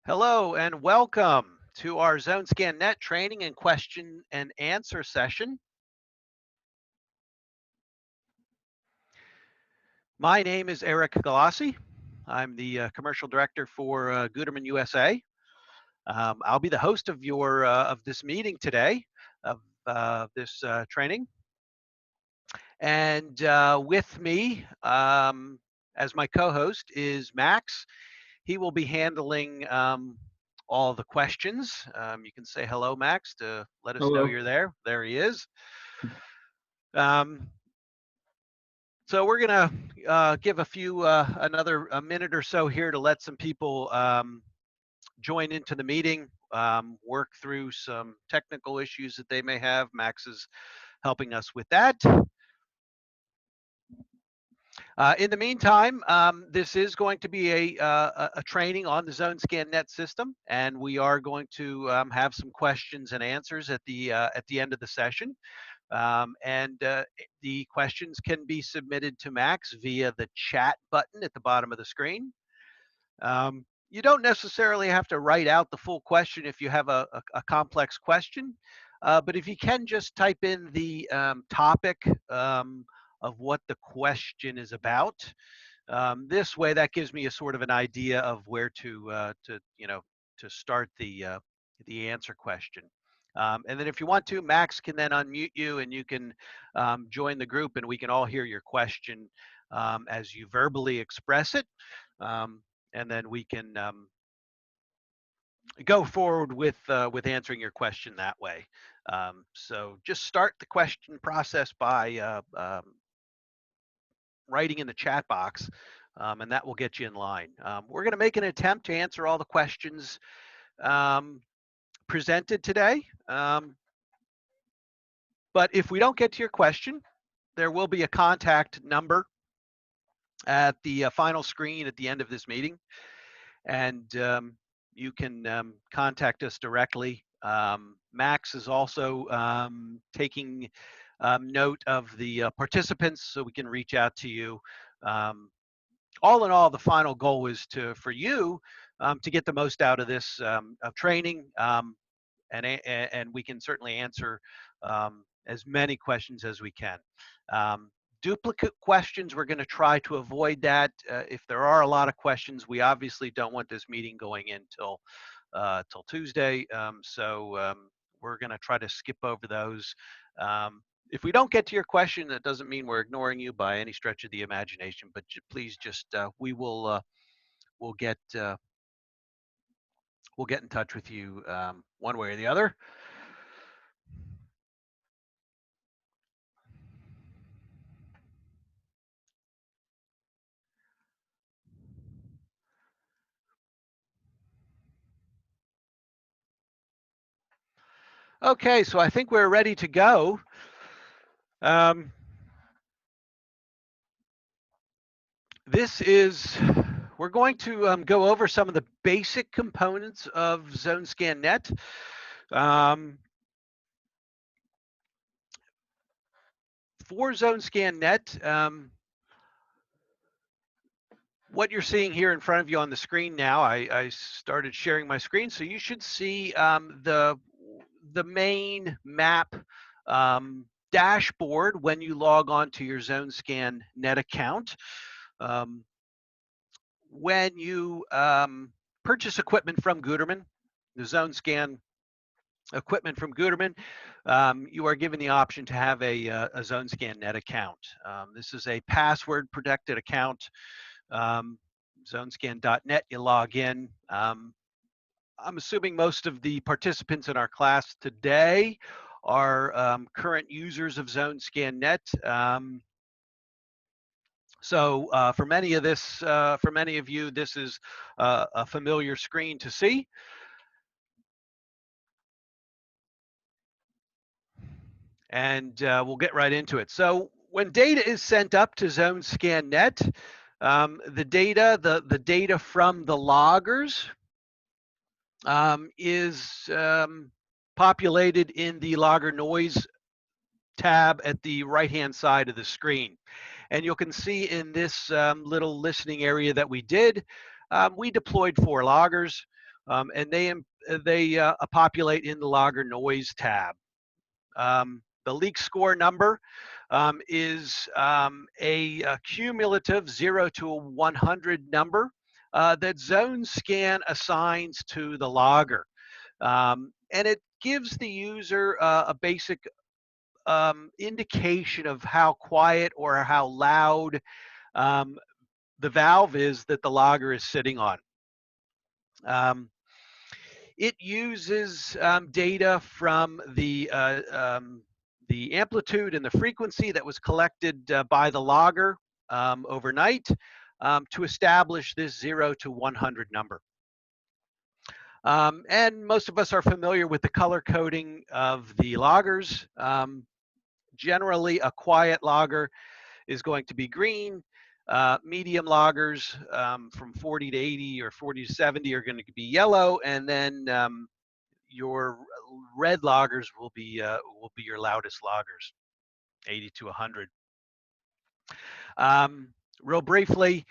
Hello and welcome to our Zonescan Net training and question and answer session. My name is Eric Galassi. I'm the commercial director for Gutermann USA. I'll be the host of this meeting today, of this training, and with me as my co-host is Max. He will be handling all the questions. You can say hello, Max, to let us know Hello. you're there. There he is. Um, so we're gonna give another minute or so here to let some people join into the meeting, work through some technical issues that they may have. Max is helping us with that. In the meantime, this is going to be a training on the Zonescan Net system, and we are going to have some questions and answers at the end of the session. And the questions can be submitted to Max via the chat button at the bottom of the screen. You don't necessarily have to write out the full question if you have a complex question, but if you can just type in the topic of what the question is about, this way that gives me a sort of an idea of where to start the answer question. And then if you want to, Max can then unmute you and you can join the group and we can all hear your question as you verbally express it. And then we can go forward with answering your question that way. So just start the question process by writing in the chat box, and that will get you in line. We're going to make an attempt to answer all the questions um, presented today. But if we don't get to your question, there will be a contact number at the final screen at the end of this meeting, and you can contact us directly. Max is also taking note of the participants so we can reach out to you. All in all, the final goal is for you to get the most out of this of training, and we can certainly answer as many questions as we can. Duplicate questions, we're going to try to avoid that. If there are a lot of questions, we obviously don't want this meeting going in till Tuesday. So we're going to try to skip over those. If we don't get to your question, that doesn't mean we're ignoring you by any stretch of the imagination. But please, just we'll get in touch with you one way or the other. Okay, so I think we're ready to go. We're going to go over some of the basic components of Zonescan Net. For Zonescan Net, what you're seeing here in front of you on the screen now, I started sharing my screen, so you should see the main map dashboard when you log on to your Zonescan Net account. When you purchase equipment from Gutermann, the Zonescan equipment from Gutermann, you are given the option to have a Zonescan Net account. This is a password protected account. Zonescan.net, you log in. I'm assuming most of the participants in our class today are current users of Zonescan Net. So for many of you, this is a familiar screen to see. And we'll get right into it. So when data is sent up to Zonescan Net, the data from the loggers is populated in the logger noise tab at the right-hand side of the screen. And you can see in this little listening area that we did, we deployed 4 loggers. and they populate in the logger noise tab. The leak score number is a cumulative 0 to 100 number that Zonescan assigns to the logger. And it gives the user a basic indication of how quiet or how loud um, the valve is that the logger is sitting on. It uses data from the amplitude and the frequency that was collected by the logger overnight to establish this 0 to 100 number. And most of us are familiar with the color coding of the loggers. Generally, a quiet logger is going to be green. Medium loggers from 40 to 80 or 40 to 70 are going to be yellow, and then your red loggers will be your loudest loggers, 80 to 100. Real briefly,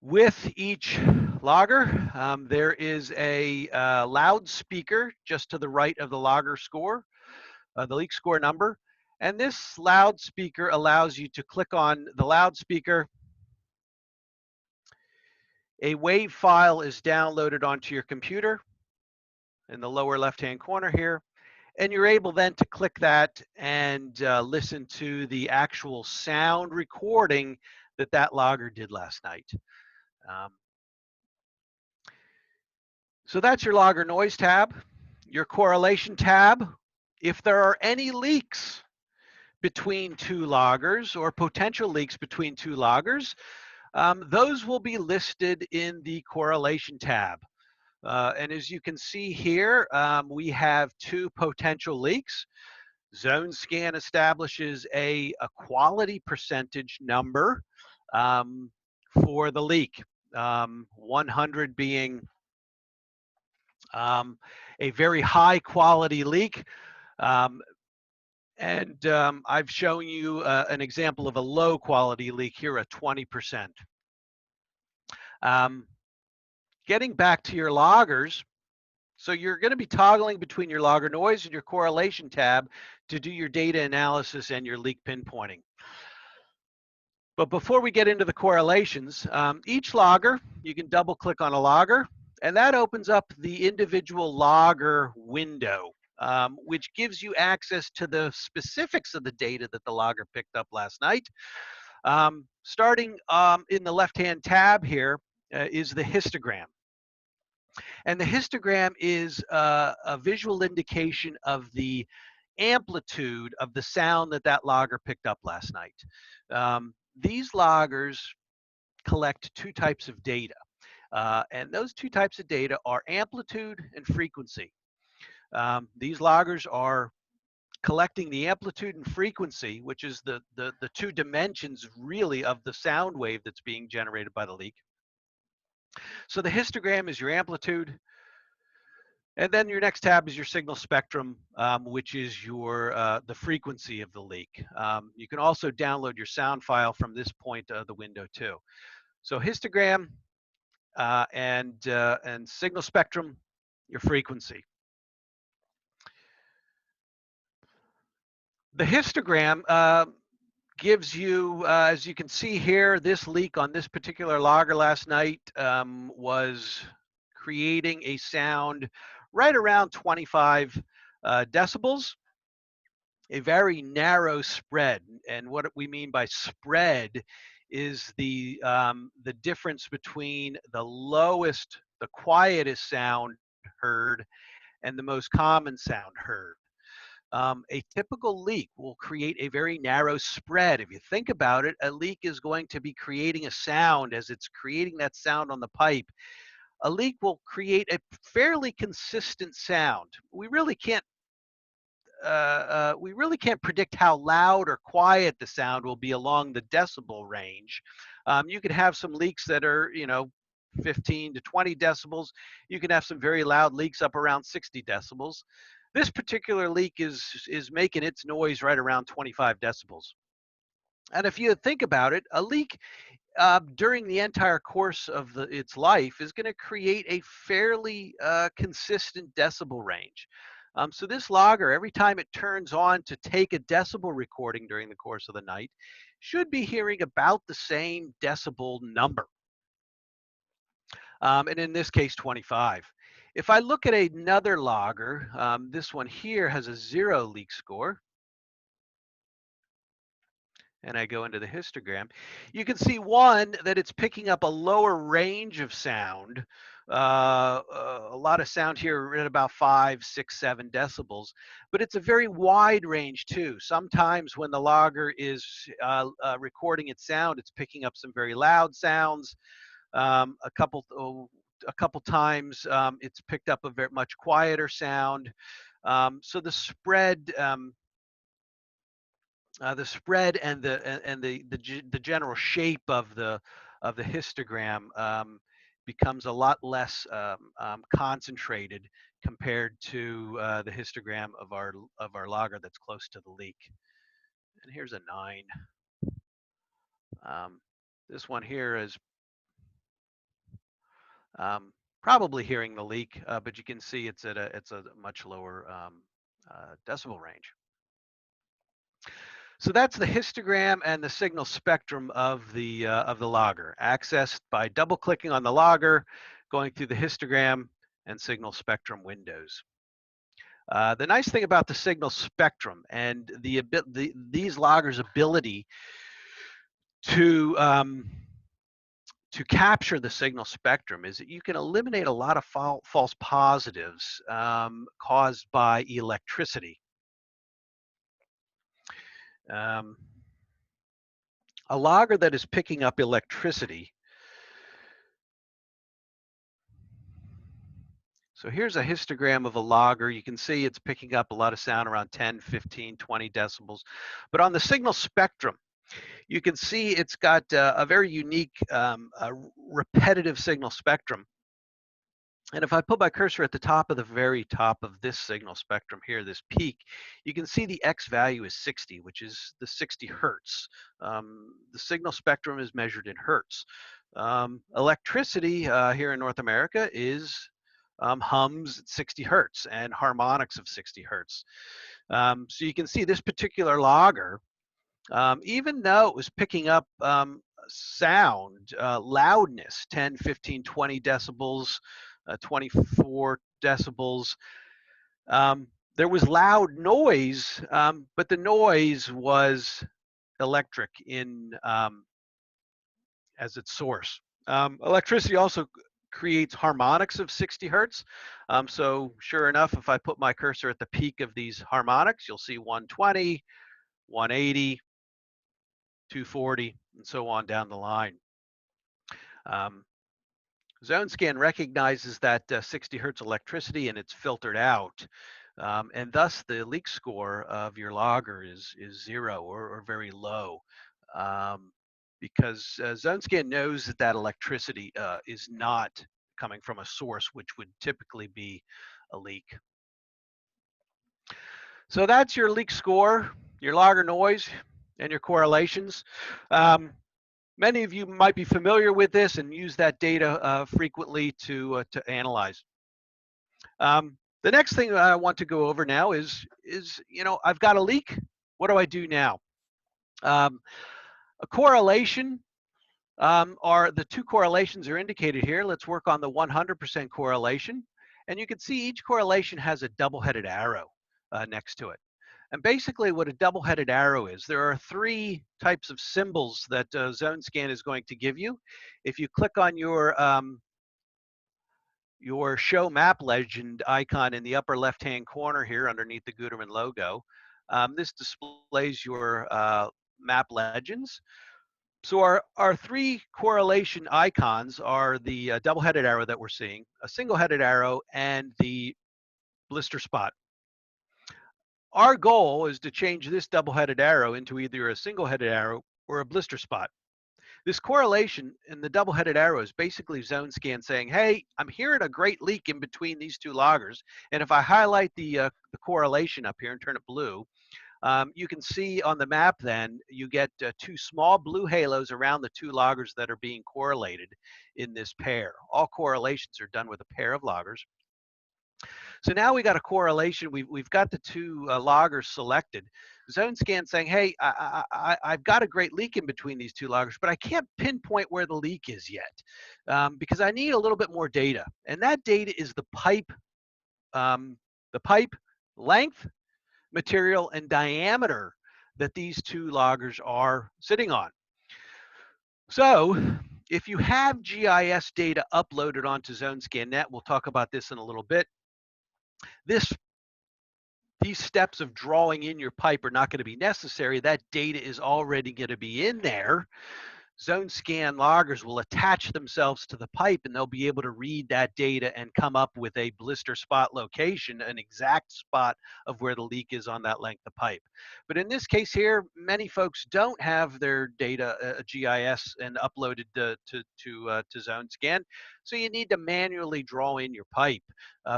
with each logger, there is a loudspeaker just to the right of the logger score, the leak score number. And this loudspeaker allows you to click on the loudspeaker. A WAV file is downloaded onto your computer in the lower left-hand corner here. And you're able then to click that and listen to the actual sound recording that that logger did last night. So that's your logger noise tab. Your correlation tab, if there are any leaks between two loggers or potential leaks between two loggers, those will be listed in the correlation tab. And as you can see here, we have two potential leaks. Zonescan establishes a quality percentage number for the leak, 100 being a very high quality leak. And I've shown you an example of a low quality leak here at 20%. Getting back to your loggers, so you're going to be toggling between your logger noise and your correlation tab to do your data analysis and your leak pinpointing. But before we get into the correlations, each logger, you can double click on a logger, and that opens up the individual logger window. Which gives you access to the specifics of the data that the logger picked up last night. Starting in the left-hand tab here is the histogram. And the histogram is a visual indication of the amplitude of the sound that that logger picked up last night. These loggers collect two types of data. And those two types of data are amplitude and frequency. These loggers are collecting the amplitude and frequency, which is the two dimensions really of the sound wave that's being generated by the leak. So the histogram is your amplitude, and then your next tab is your signal spectrum, which is your the frequency of the leak. You can also download your sound file from this point of the window too. So histogram and signal spectrum, your frequency. The histogram gives you, as you can see here, this leak on this particular logger last night was creating a sound right around 25 decibels, a very narrow spread. And what we mean by spread is the difference between the lowest, the quietest sound heard and the most common sound heard. A typical leak will create a very narrow spread. If you think about it, a leak is going to be creating a sound. As it's creating that sound on the pipe, a leak will create a fairly consistent sound. We really can't predict how loud or quiet the sound will be along the decibel range. You could have some leaks that are, 15 to 20 decibels. You can have some very loud leaks up around 60 decibels. This particular leak is making its noise right around 25 decibels. And if you think about it, a leak during the entire course of its life is going to create a fairly consistent decibel range. So this logger, every time it turns on to take a decibel recording during the course of the night, should be hearing about the same decibel number. And in this case, 25. If I look at another logger, this one here has a 0 leak score, and I go into the histogram, you can see, one, that it's picking up a lower range of sound, a lot of sound here at about 5, 6, 7 decibels, but it's a very wide range too. Sometimes when the logger is recording its sound, it's picking up some very loud sounds. A couple times it's picked up a very much quieter sound. So the spread and the general shape of the histogram becomes a lot less concentrated compared to the histogram of our logger that's close to the leak. And here's a 9. This one here is probably hearing the leak, but you can see it's a much lower decibel range. So that's the histogram and the signal spectrum of the logger, accessed by double-clicking on the logger, going through the histogram and signal spectrum windows. The nice thing about the signal spectrum and these loggers' ability to capture the signal spectrum is that you can eliminate a lot of false positives caused by electricity. A logger that is picking up electricity. So here's a histogram of a logger. You can see it's picking up a lot of sound around 10, 15, 20 decibels. But on the signal spectrum, you can see it's got a very unique repetitive signal spectrum. And if I put my cursor at the very top of this signal spectrum here, this peak, you can see the X value is 60, which is the 60 hertz. The signal spectrum is measured in hertz. Electricity here in North America is hums at 60 hertz and harmonics of 60 hertz. So you can see this particular logger, even though it was picking up sound, loudness, 10, 15, 20 decibels, 24 decibels. There was loud noise, but the noise was electric in as its source. Electricity also creates harmonics of 60 hertz. So sure enough, if I put my cursor at the peak of these harmonics, you'll see 120, 180, 240, and so on down the line. Zonescan recognizes that 60 hertz electricity and it's filtered out. And thus the leak score of your logger is 0 or very low. Because Zonescan knows that that electricity is not coming from a source, which would typically be a leak. So that's your leak score, your logger noise, and your correlations. Many of you might be familiar with this and use that data frequently to analyze. The next thing I want to go over now is I've got a leak. What do I do now? A correlation are the two correlations are indicated here. Let's work on the 100% correlation. And you can see each correlation has a double-headed arrow next to it. And basically what a double-headed arrow is, there are 3 types of symbols that Zonescan is going to give you. If you click on your show map legend icon in the upper left-hand corner here underneath the Gutermann logo, this displays your map legends. So our 3 correlation icons are the double-headed arrow that we're seeing, a single-headed arrow, and the blister spot. Our goal is to change this double-headed arrow into either a single-headed arrow or a blister spot. This correlation in the double-headed arrow is basically Zonescan saying, hey, I'm hearing a great leak in between these 2 loggers, and if I highlight the correlation up here and turn it blue, You can see on the map then, you get two small blue halos around the two loggers that are being correlated in this pair. All correlations are done with a pair of loggers. So now we got a correlation. We've got the two loggers selected. Zonescan saying, hey, I've got a great leak in between these two loggers, but I can't pinpoint where the leak is yet because I need a little bit more data. And that data is the pipe length, material, and diameter that these two loggers are sitting on. So if you have GIS data uploaded onto ZoneScan.net, we'll talk about this in a little bit. These steps of drawing in your pipe are not going to be necessary. That data is already going to be in there. Zonescan loggers will attach themselves to the pipe, and they'll be able to read that data and come up with a blister spot location, an exact spot of where the leak is on that length of pipe. But in this case here, many folks don't have their data GIS and uploaded to Zonescan, so you need to manually draw in your pipe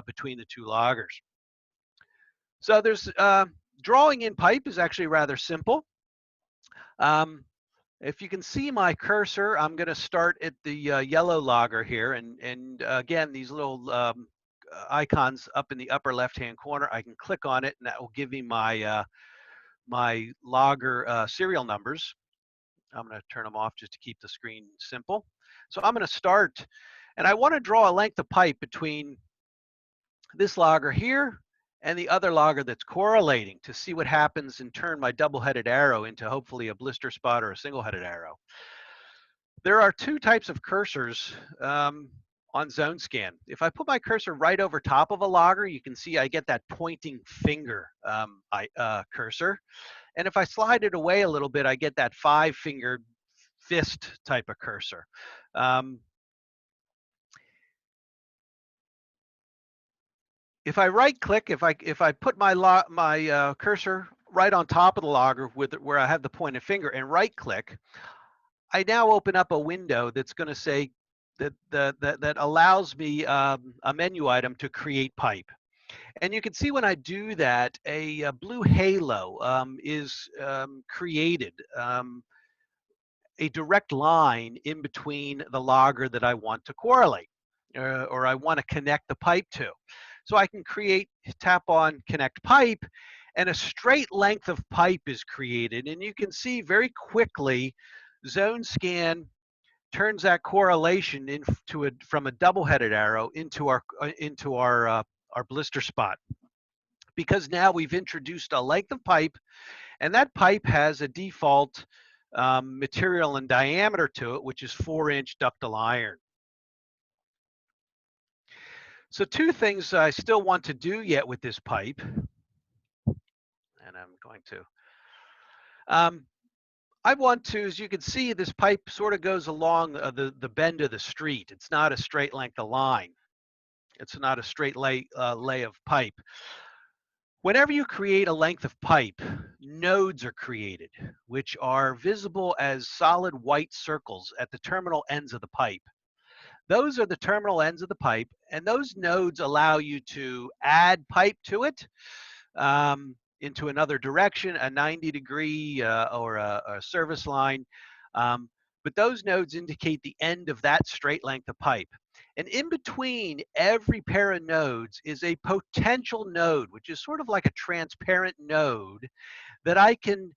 between the two loggers. So there's drawing in pipe is actually rather simple. If you can see my cursor, I'm going to start at the yellow logger here, and again, these little icons up in the upper left-hand corner, I can click on it, and that will give me my my logger serial numbers. I'm going to turn them off just to keep the screen simple. So I'm going to start, and I want to draw a length of pipe between this logger here and the other logger that's correlating to see what happens and turn my double-headed arrow into hopefully a blister spot or a single-headed arrow. There are two types of cursors on Zonescan. If I put my cursor right over top of a logger, you can see I get that pointing finger cursor. And if I slide it away a little bit, I get that 5-fingered fist type of cursor. If I right click, if I put my cursor right on top of the logger with where I have the pointed finger and right click, I now open up a window that's going to say that allows me a menu item to create pipe. And you can see when I do that, a blue halo is created, a direct line in between the logger that I want to correlate or I want to connect the pipe to. So I can tap on connect pipe, and a straight length of pipe is created. And you can see very quickly, Zonescan turns that correlation from a double-headed arrow into our blister spot. Because now we've introduced a length of pipe, and that pipe has a default material and diameter to it, which is 4-inch ductile iron. So two things I still want to do yet with this pipe, and I'm going to, I want to, as you can see, this pipe sort of goes along the bend of the street. It's not a straight length of line. It's not a straight lay of pipe. Whenever you create a length of pipe, nodes are created, which are visible as solid white circles at the terminal ends of the pipe. Those are the terminal ends of the pipe, and those nodes allow you to add pipe to it into another direction, a 90-degree or a service line. But those nodes indicate the end of that straight length of pipe. And in between every pair of nodes is a potential node, which is sort of like a transparent node that I can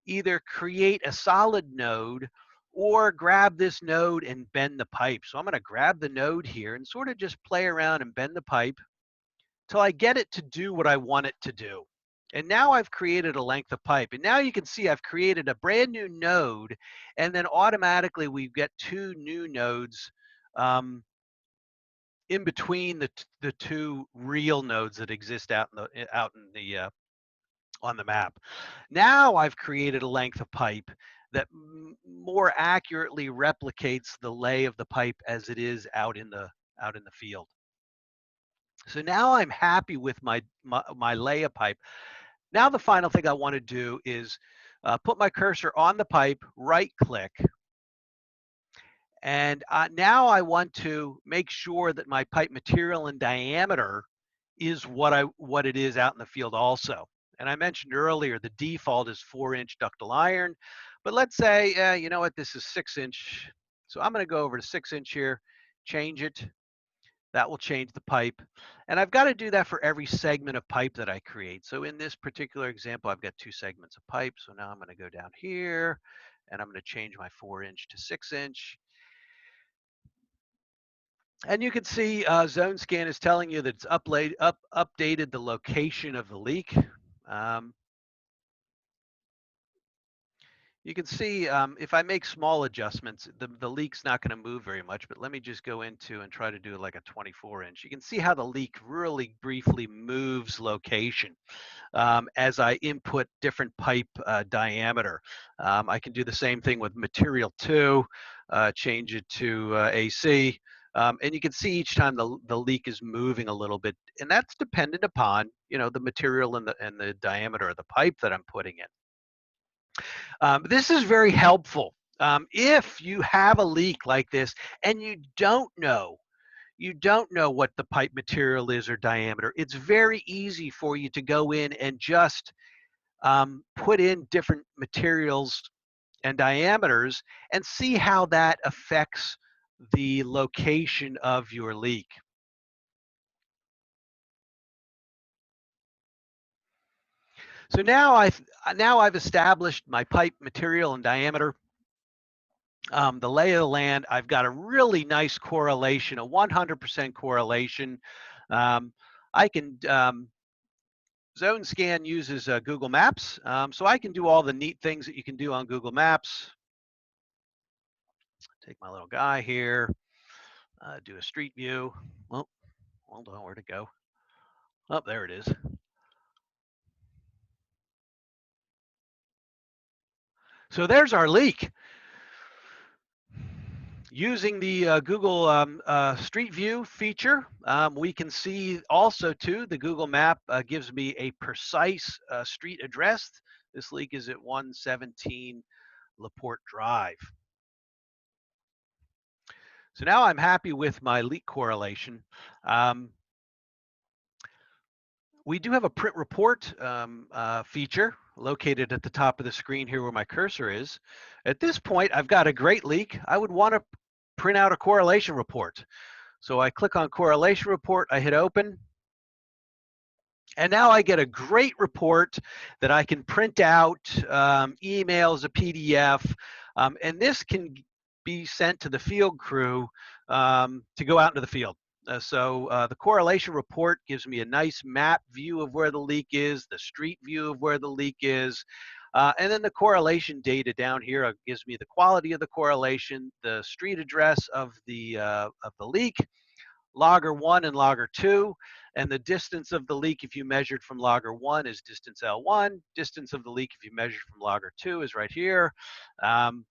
either create a solid node or grab this node and bend the pipe. So I'm going to grab the node here and sort of just play around and bend the pipe till I get it to do what I want it to do. And now I've created a length of pipe. And now you can see I've created a brand new node, and then automatically we get two new nodes in between the two real nodes that exist out in the on the map. Now I've created a length of pipe that more accurately replicates the lay of the pipe as it is out in the field. So now I'm happy with my lay of pipe. Now the final thing I want to do is put my cursor on the pipe, right click, and now I want to make sure that my pipe material and diameter is what it is out in the field also. And I mentioned earlier, the default is 4-inch ductile iron, but let's say, you know what, this is 6-inch. So I'm going to go over to 6-inch here, change it. That will change the pipe. And I've got to do that for every segment of pipe that I create. So in this particular example, I've got 2 segments of pipe. So now I'm going to go down here and I'm going to change my 4-inch to 6-inch. And you can see Zonescan is telling you that it's updated the location of the leak. You can see if I make small adjustments, the leak's not going to move very much, but let me just go into and try to do like a 24-inch. You can see how the leak really briefly moves location as I input different pipe diameter. I can do the same thing with material 2, change it to AC, and you can see each time the leak is moving a little bit, and that's dependent upon, you know, the material and the diameter of the pipe that I'm putting in. This is very helpful. If you have a leak like this and you don't know what the pipe material is or diameter, it's very easy for you to go in and just put in different materials and diameters and see how that affects the location of your leak. So now I've established my pipe material and diameter. The lay of the land, I've got a really nice correlation, a 100% correlation. I can, Zonescan uses Google Maps, so I can do all the neat things that you can do on Google Maps. Take my little guy here, do a street view. Well, hold on, where'd it go? Oh, there it is. So there's our leak. Using the Google Street View feature, we can see also too, the Google Map gives me a precise street address. This leak is at 117 LaPorte Drive. So now I'm happy with my leak correlation. We do have a print report feature located at the top of the screen here where my cursor is. At this point, I've got a great leak. I would want to print out a correlation report. So I click on correlation report, I hit open, and now I get a great report that I can print out, email as a PDF, and this can be sent to the field crew to go out into the field. So the correlation report gives me a nice map view of where the leak is, the street view of where the leak is, and then the correlation data down here gives me the quality of the correlation, the street address of the leak, logger 1 and logger 2, and the distance of the leak if you measured from logger 1 is distance L1, distance of the leak if you measured from logger 2 is right here, and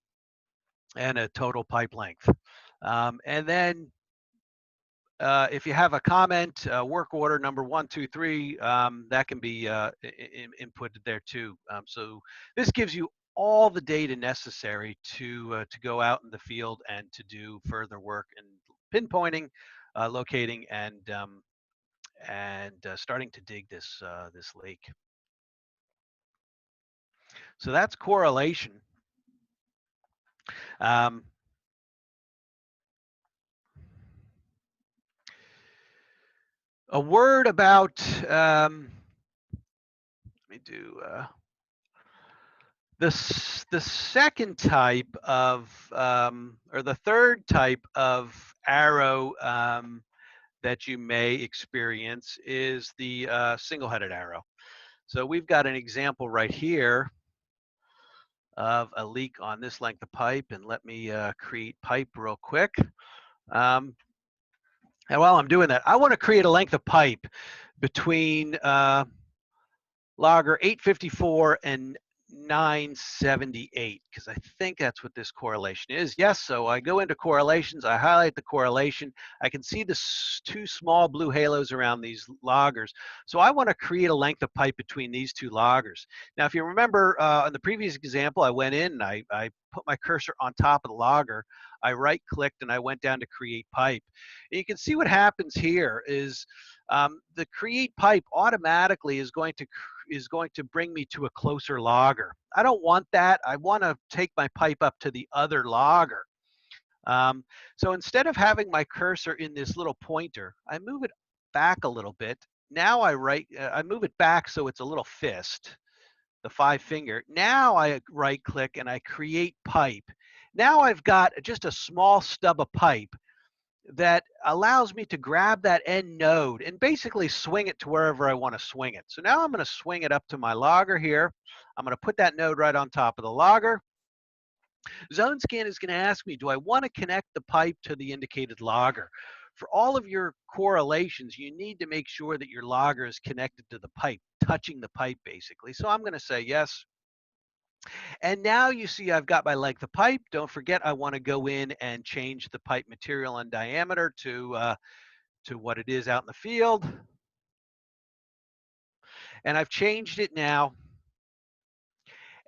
a total pipe length. And then if you have a comment, work order number 1, 2, 3, that can be inputted there too. So this gives you all the data necessary to go out in the field and to do further work in pinpointing, locating, and starting to dig this leak. So that's correlation. A word about, let me do, the second type of, or the third type of arrow that you may experience is the single-headed arrow. So we've got an example right here of a leak on this length of pipe, and let me create pipe real quick. And while I'm doing that, I want to create a length of pipe between logger 854 and 978, because I think that's what this correlation is. Yes, so I go into correlations, I highlight the correlation, I can see the 2 small blue halos around these loggers. So I want to create a length of pipe between these 2 loggers. Now, if you remember in the previous example, I went in and I put my cursor on top of the logger, I right-clicked and I went down to create pipe. And you can see what happens here is the create pipe automatically is going to is going to bring me to a closer logger. I don't want that. I want to take my pipe up to the other logger. Um, so instead of having my cursor in this little pointer, I move it back a little bit. Now I move it back so it's a little fist, the 5-finger. Now I right click and I create pipe. Now I've got just a small stub of pipe that allows me to grab that end node and basically swing it to wherever I want to swing it. So now I'm going to swing it up to my logger here. I'm going to put that node right on top of the logger. Zonescan is going to ask me, do I want to connect the pipe to the indicated logger? For all of your correlations, you need to make sure that your logger is connected to the pipe, touching the pipe basically. So I'm going to say yes. And now you see I've got my length of pipe. Don't forget I want to go in and change the pipe material and diameter to what it is out in the field. And I've changed it now.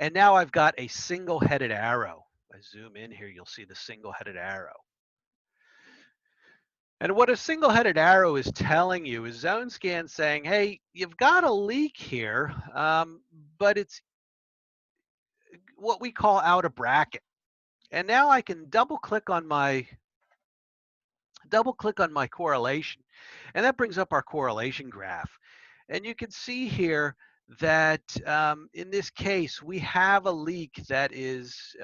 And now I've got a single-headed arrow. If I zoom in here, you'll see the single-headed arrow. And what a single-headed arrow is telling you is Zonescan saying, hey, you've got a leak here, but it's what we call out of bracket. And now I can double click on my correlation, and that brings up our correlation graph. And you can see here that in this case we have a leak that is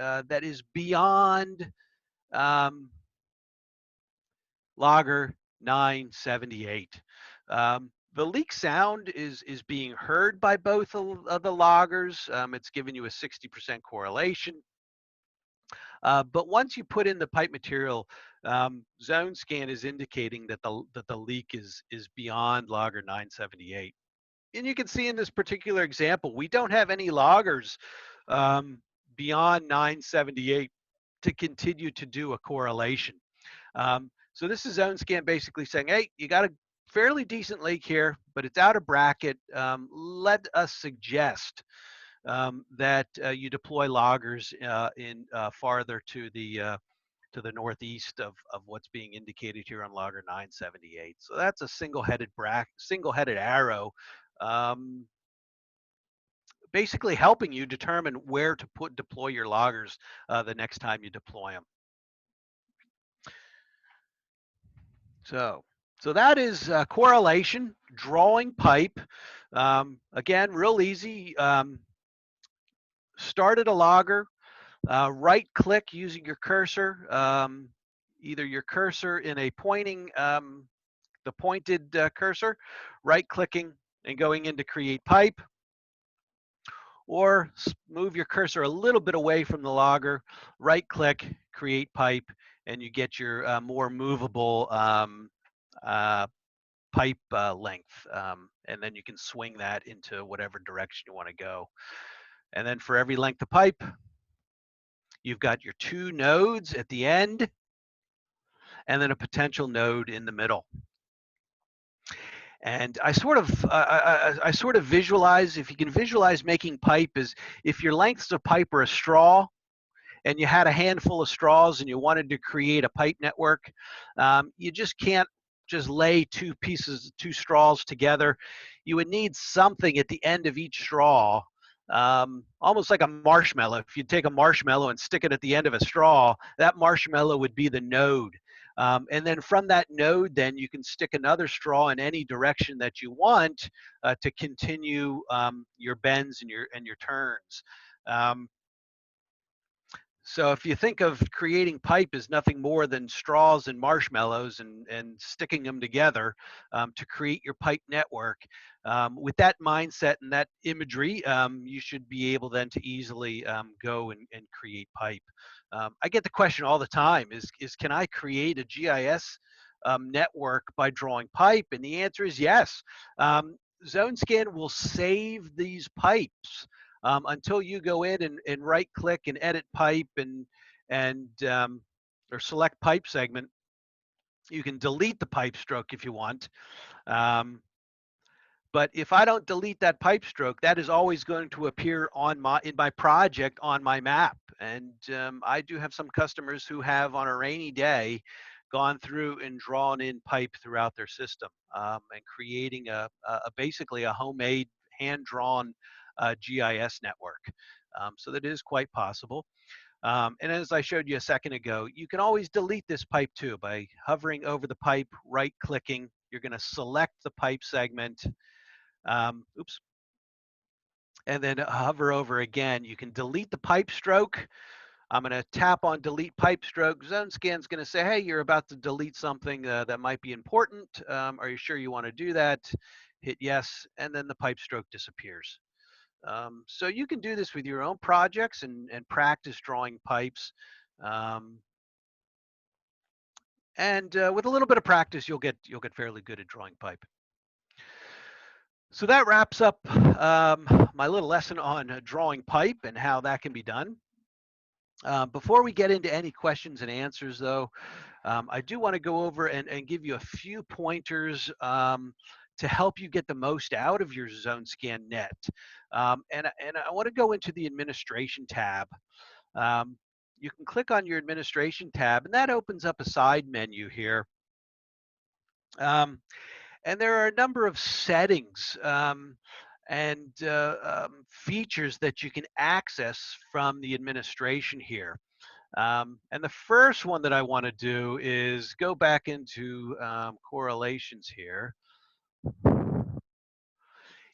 beyond logger 978. The leak sound is being heard by both of the loggers. It's giving you a 60% correlation. But once you put in the pipe material, Zonescan is indicating that the leak is beyond logger 978. And you can see in this particular example, we don't have any loggers beyond 978 to continue to do a correlation. So this is Zonescan basically saying, hey, you got a fairly decent leak here, but it's out of bracket. Let us suggest that you deploy loggers in farther to the northeast of what's being indicated here on logger 978. So that's a single-headed arrow, basically helping you determine where to deploy your loggers the next time you deploy them. So that is correlation, drawing pipe. Again, real easy. Started a logger, right click using your cursor, either your cursor in a pointing, the pointed cursor, right clicking and going into create pipe, or move your cursor a little bit away from the logger, right click, create pipe, and you get your more movable pipe length, and then you can swing that into whatever direction you want to go. And then for every length of pipe, you've got your 2 nodes at the end, and then a potential node in the middle. And I sort of visualize, if you can visualize making pipe, is if your lengths of pipe are a straw, and you had a handful of straws and you wanted to create a pipe network, you just can't just lay 2 straws together. You would need something at the end of each straw, almost like a marshmallow. If you take a marshmallow and stick it at the end of a straw, that marshmallow would be the node. And then from that node, then you can stick another straw in any direction that you want to continue your bends and your turns. So if you think of creating pipe as nothing more than straws and marshmallows and sticking them together to create your pipe network, with that mindset and that imagery, you should be able then to easily go and create pipe. I get the question all the time is can I create a GIS network by drawing pipe? And the answer is yes. Zonescan will save these pipes until you go in and right click and edit pipe or select pipe segment. You can delete the pipe stroke if you want. But if I don't delete that pipe stroke, that is always going to appear in my project on my map. And I do have some customers who have, on a rainy day, gone through and drawn in pipe throughout their system and creating basically a homemade hand-drawn GIS network. So that is quite possible. And as I showed you a second ago, you can always delete this pipe too by hovering over the pipe, right-clicking. You're going to select the pipe segment. Oops. And then hover over again. You can delete the pipe stroke. I'm going to tap on delete pipe stroke. Zonescan is going to say, hey, you're about to delete something that might be important. Are you sure you want to do that? Hit yes, and then the pipe stroke disappears. So you can do this with your own projects and practice drawing pipes. And with a little bit of practice, you'll get fairly good at drawing pipe. So that wraps up my little lesson on drawing pipe and how that can be done. Before we get into any questions and answers, though, I do want to go over and give you a few pointers to help you get the most out of your Zonescan net. And I want to go into the administration tab. You can click on your administration tab, and that opens up a side menu here. And there are a number of settings and features that you can access from the administration here. And the first one that I want to do is go back into correlations here.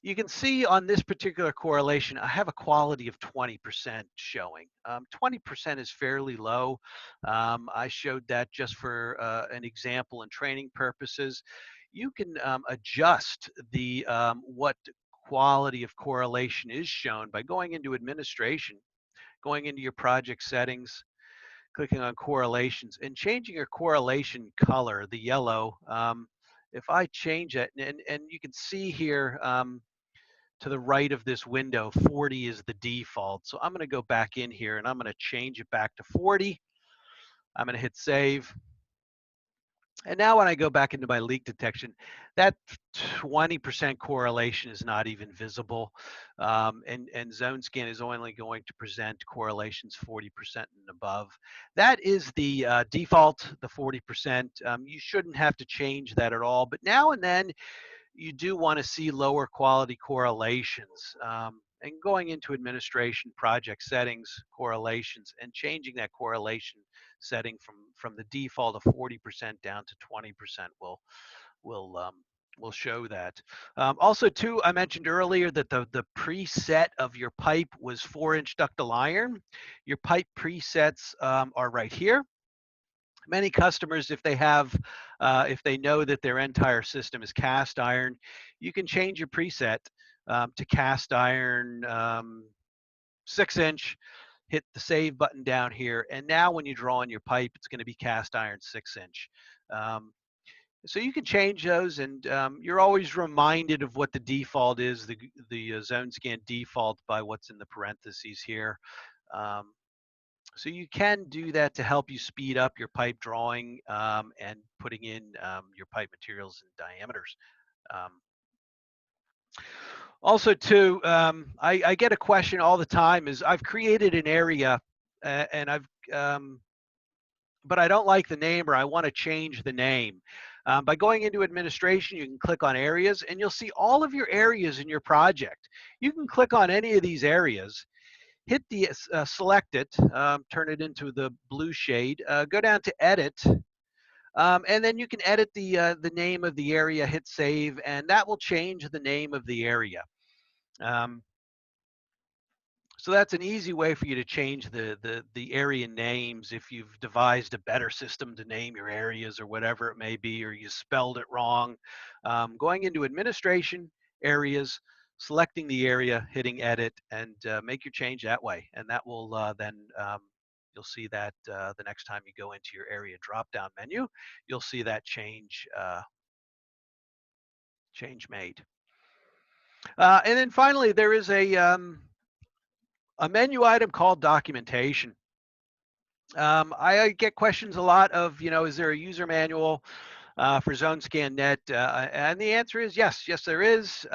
You can see on this particular correlation, I have a quality of 20% showing. 20% is fairly low. I showed that just for an example and training purposes. You can adjust the what quality of correlation is shown by going into administration, going into your project settings, clicking on correlations, and changing your correlation color, the yellow. If I change it, and you can see here, to the right of this window, 40 is the default. So I'm going to go back in here and I'm going to change it back to 40. I'm going to hit save. And now when I go back into my leak detection, that 20% correlation is not even visible. And Zonescan is only going to present correlations 40% and above. That is the default, the 40%. You shouldn't have to change that at all. But now and then, you do want to see lower quality correlations. And going into administration, project settings, correlations, and changing that correlation setting from the default of 40% down to 20% will show that. Also, too, I mentioned earlier that the preset of your pipe was 4-inch ductile iron. Your pipe presets are right here. Many customers, if they know that their entire system is cast iron, you can change your preset to cast iron 6-inch, hit the save button down here, and now when you draw on your pipe, it's going to be cast iron 6-inch. So you can change those, and you're always reminded of what the default is, the Zonescan default, by what's in the parentheses here. So you can do that to help you speed up your pipe drawing and putting in your pipe materials and diameters. Also, too, I get a question all the time: is I've created an area and but I don't like the name, or I want to change the name. By going into administration, you can click on areas, and you'll see all of your areas in your project. You can click on any of these areas, hit the select it, turn it into the blue shade, go down to edit, and then you can edit the name of the area, hit save, and that will change the name of the area. So that's an easy way for you to change the area names if you've devised a better system to name your areas or whatever it may be, or you spelled it wrong. Going into administration, areas, selecting the area, hitting edit, and make your change that way. And that will then, you'll see that the next time you go into your area drop-down menu, you'll see that change made. And then finally, there is a menu item called documentation. I get questions a lot of, is there a user manual for Zonescan Net? And the answer is yes, there is.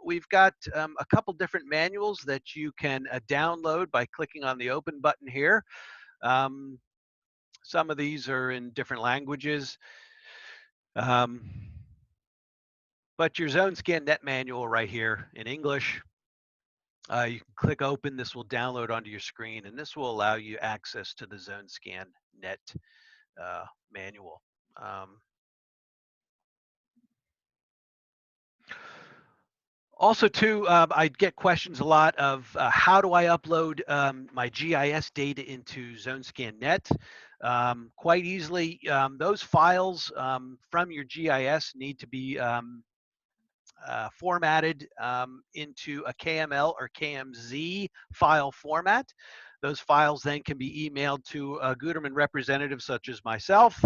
We've got a couple different manuals that you can download by clicking on the open button here. Some of these are in different languages. But your Zonescan Net manual right here in English, you can click open. This will download onto your screen, and this will allow you access to the Zonescan Net manual. Also, too, I get questions a lot of how do I upload my GIS data into Zonescan Net? Quite easily, those files from your GIS need to be formatted into a KML or KMZ file format. Those files then can be emailed to a Gutermann representative such as myself,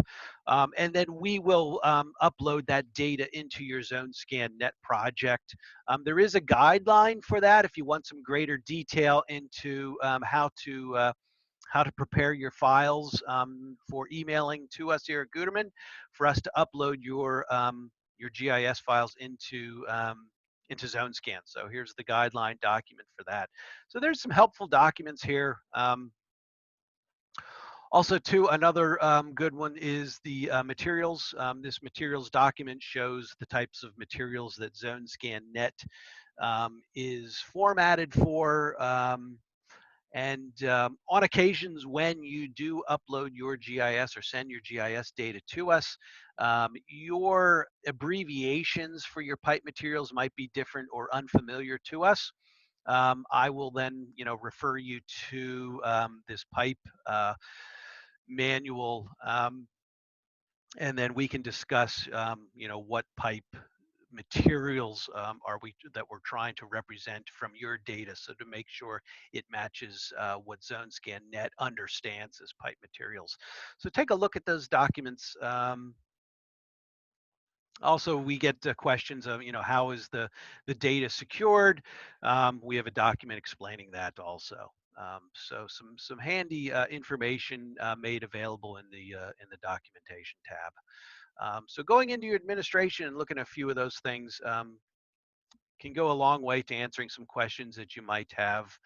and then we will upload that data into your Zonescan Net project. There is a guideline for that if you want some greater detail into how to prepare your files for emailing to us here at Gutermann for us to upload your GIS files into Zonescan. So here's the guideline document for that. So there's some helpful documents here. Also, too, another good one is the materials. This materials document shows the types of materials that Zonescan Net is formatted for. And on occasions, when you do upload your GIS or send your GIS data to us, your abbreviations for your pipe materials might be different or unfamiliar to us. I will then, refer you to this pipe manual, and then we can discuss, what pipe materials that we're trying to represent from your data, so to make sure it matches what Zonescan Net understands as pipe materials. So take a look at those documents. Also, we get questions of, how is the data secured? We have a document explaining that also. So some handy information made available in the documentation tab. So going into your administration and looking at a few of those things can go a long way to answering some questions that you might have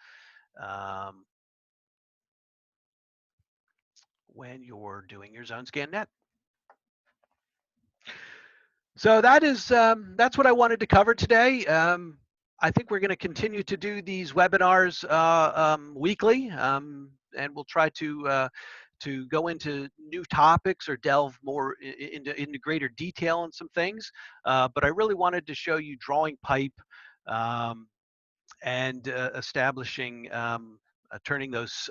when you're doing your Zonescan Net. So that's what I wanted to cover today. I think we're going to continue to do these webinars weekly, and we'll try to go into new topics or delve more into greater detail on some things. But I really wanted to show you drawing pipe and establishing, turning those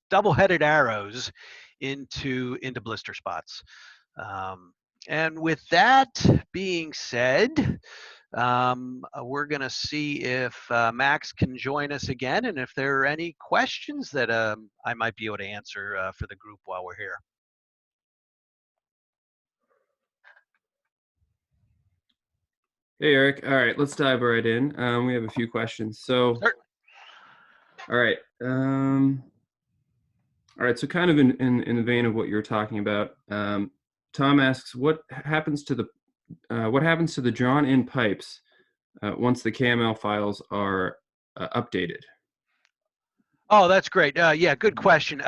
double-headed arrows into blister spots. And with that being said, we're going to see if Max can join us again, and if there are any questions that I might be able to answer for the group while we're here. Hey, Eric. All right, let's dive right in. We have a few questions. So, Certainly. all right. All right. So, kind of in the vein of what you're talking about, Tom asks, what happens to the drawn-in pipes once the KML files are updated? Oh, that's great. Yeah, good question.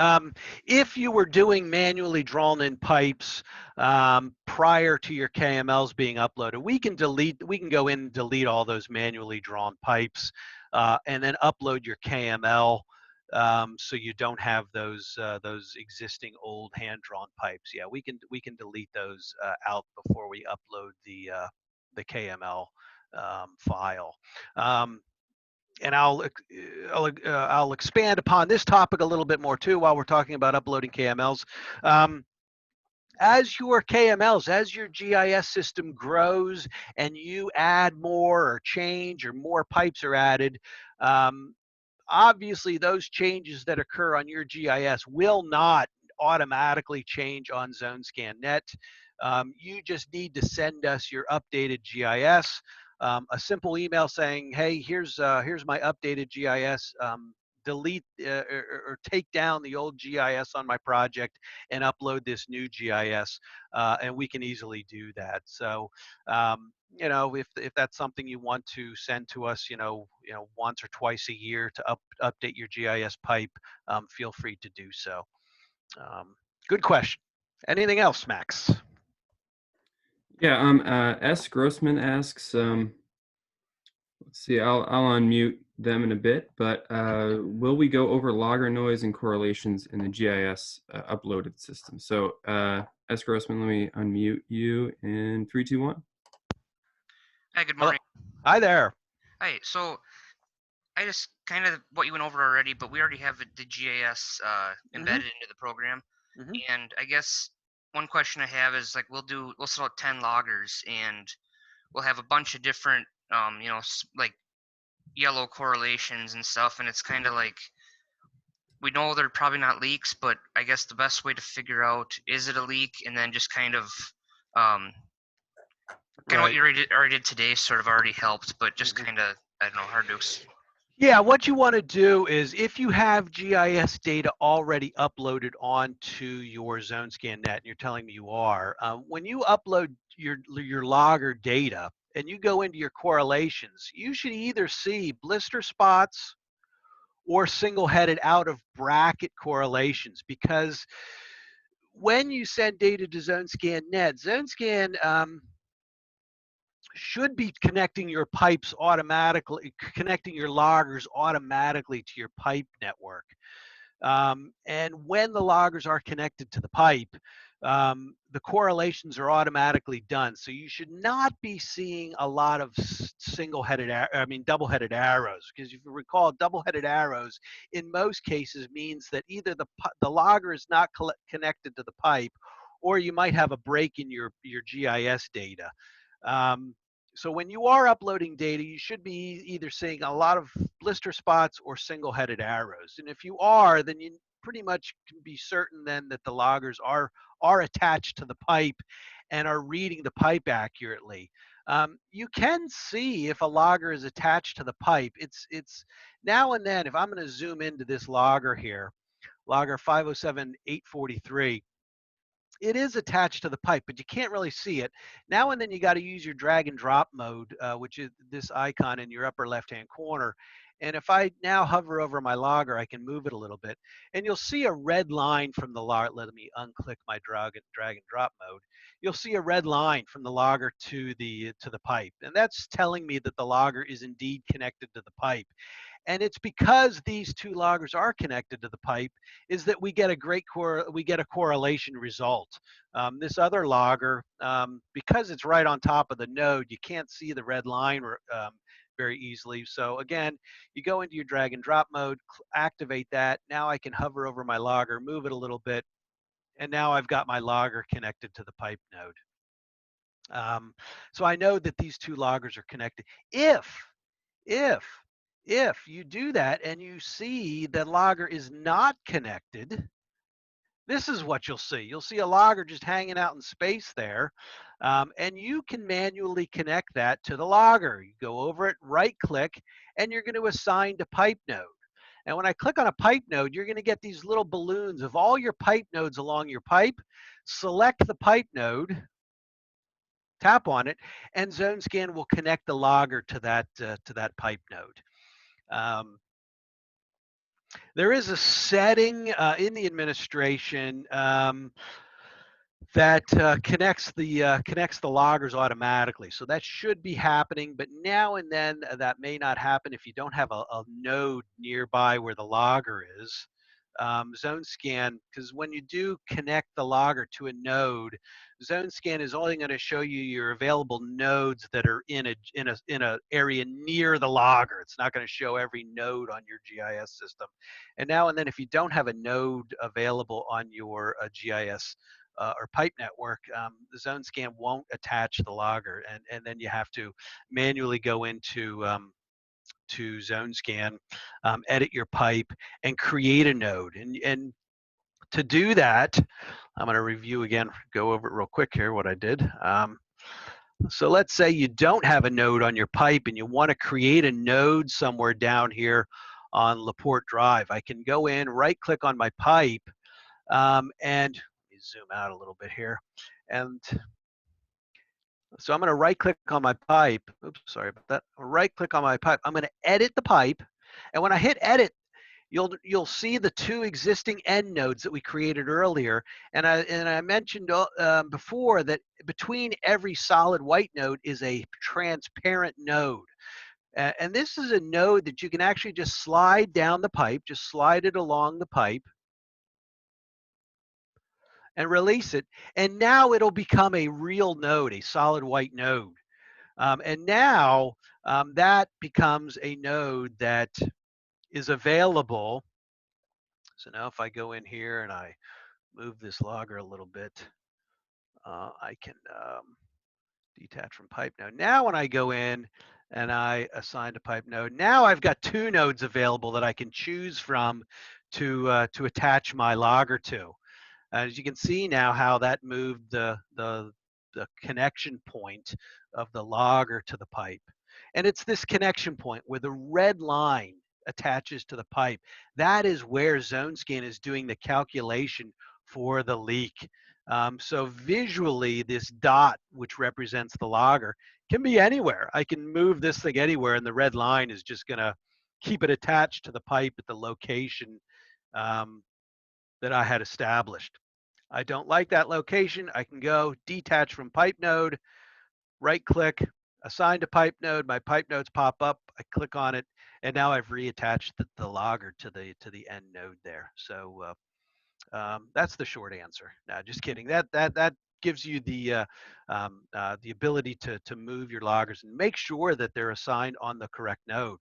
If you were doing manually drawn in pipes prior to your KMLs being uploaded, we can go in and delete all those manually drawn pipes and then upload your KML so you don't have those existing old hand-drawn pipes. Yeah, we can delete those out before we upload the KML file. And I'll expand upon this topic a little bit more too while we're talking about uploading KMLs. As your KMLs, as your GIS system grows and you add more or change or more pipes are added, obviously those changes that occur on your GIS will not automatically change on Zonescan Net. You just need to send us your updated GIS. A simple email saying, "Hey, here's my updated GIS. Delete or take down the old GIS on my project and upload this new GIS," and we can easily do that. So, if that's something you want to send to us, once or twice a year to update your GIS pipe, feel free to do so. Good question. Anything else, Max? Yeah. S. Grossman asks. Let's see. I'll unmute them in a bit, but will we go over logger noise and correlations in the GIS uploaded system? So S. Grossman, let me unmute you in 3, 2, 1. Hi, good Hello. morning. Hi there. Hi, so I just kind of what you went over already, but we already have the GIS embedded into the program. Mhm. And I guess one question I have is like we'll set out 10 loggers and we'll have a bunch of different like yellow correlations and stuff, and it's kind of like we know they're probably not leaks, but I guess the best way to figure out is it a leak, and then just kind of um, kind of what Right. you already did today sort of already helped, but just Mhm. kind of I don't know, hard to Yeah, what you want to do is if you have GIS data already uploaded onto your Zonescan net, and you're telling me you are, when you upload your logger data and you go into your correlations, you should either see blister spots or single-headed out of bracket correlations, because when you send data to Zonescan net, Zonescan should be connecting your pipes automatically, connecting your loggers automatically to your pipe network. And when the loggers are connected to the pipe, the correlations are automatically done. So you should not be seeing a lot of double-headed arrows, because if you recall, double-headed arrows in most cases means that either the logger is not connected to the pipe, or you might have a break in your GIS data. Um, so when you are uploading data, you should be either seeing a lot of blister spots or single-headed arrows. And if you are, then you pretty much can be certain then that the loggers are attached to the pipe and are reading the pipe accurately. You can see if a logger is attached to the pipe. It's now and then, if I'm going to zoom into this logger here, logger 507843, it is attached to the pipe, but you can't really see it. Now and then you got to use your drag and drop mode, which is this icon in your upper left-hand corner. And if I now hover over my logger, I can move it a little bit, and you'll see a red line from the logger. Let me unclick my drag and drop mode. You'll see a red line from the logger to the pipe, and that's telling me that the logger is indeed connected to the pipe. And it's because these two loggers are connected to the pipe is that we get a correlation result. This other logger, because it's right on top of the node, you can't see the red line very easily. So again, you go into your drag and drop mode, activate that. Now I can hover over my logger, move it a little bit, and now I've got my logger connected to the pipe node. So I know that these two loggers are connected. If if you do that and you see that logger is not connected, this is what you'll see. You'll see a logger just hanging out in space there, and you can manually connect that to the logger. You go over it, right click, and you're going to assign to pipe node. And when I click on a pipe node, you're going to get these little balloons of all your pipe nodes along your pipe. Select the pipe node, tap on it, and Zonescan will connect the logger to that pipe node. Um, there is a setting in the administration that connects the loggers automatically. So that should be happening, but now and then that may not happen if you don't have a node nearby where the logger is. Zonescan, because when you do connect the logger to a node, Zonescan is only going to show you your available nodes that are in a area near the logger. It's not going to show every node on your GIS system. And now and then, if you don't have a node available on your GIS or pipe network, the Zonescan won't attach the logger, and then you have to manually go into to Zonescan, edit your pipe, and create a node. And to do that, I'm going to review again, go over it real quick here, what I did. So let's say you don't have a node on your pipe and you want to create a node somewhere down here on LaPorte Drive. I can go in, right click on my pipe, and let me zoom out a little bit here. And so I'm going to right click on my pipe. Oops, sorry about that. Right click on my pipe. I'm going to edit the pipe. And when I hit edit, you'll see the two existing end nodes that we created earlier. And I mentioned before that between every solid white node is a transparent node. And this is a node that you can actually just slide down the pipe, just slide it along the pipe and release it. And now it'll become a real node, a solid white node. And now that becomes a node that is available. So now if I go in here and I move this logger a little bit, I can detach from pipe node. Now when I go in and I assign a pipe node, now I've got two nodes available that I can choose from to attach my logger to. As you can see now how that moved the connection point of the logger to the pipe. And it's this connection point where the red line attaches to the pipe. That is where Zonescan is doing the calculation for the leak. So visually, this dot, which represents the logger, can be anywhere. I can move this thing anywhere, and the red line is just going to keep it attached to the pipe at the location that I had established. I don't like that location. I can go detach from pipe node, right click, assign to pipe node. My pipe nodes pop up. I click on it, and now I've reattached the logger to the end node there. So that's the short answer. No, just kidding. That gives you the ability to move your loggers and make sure that they're assigned on the correct node.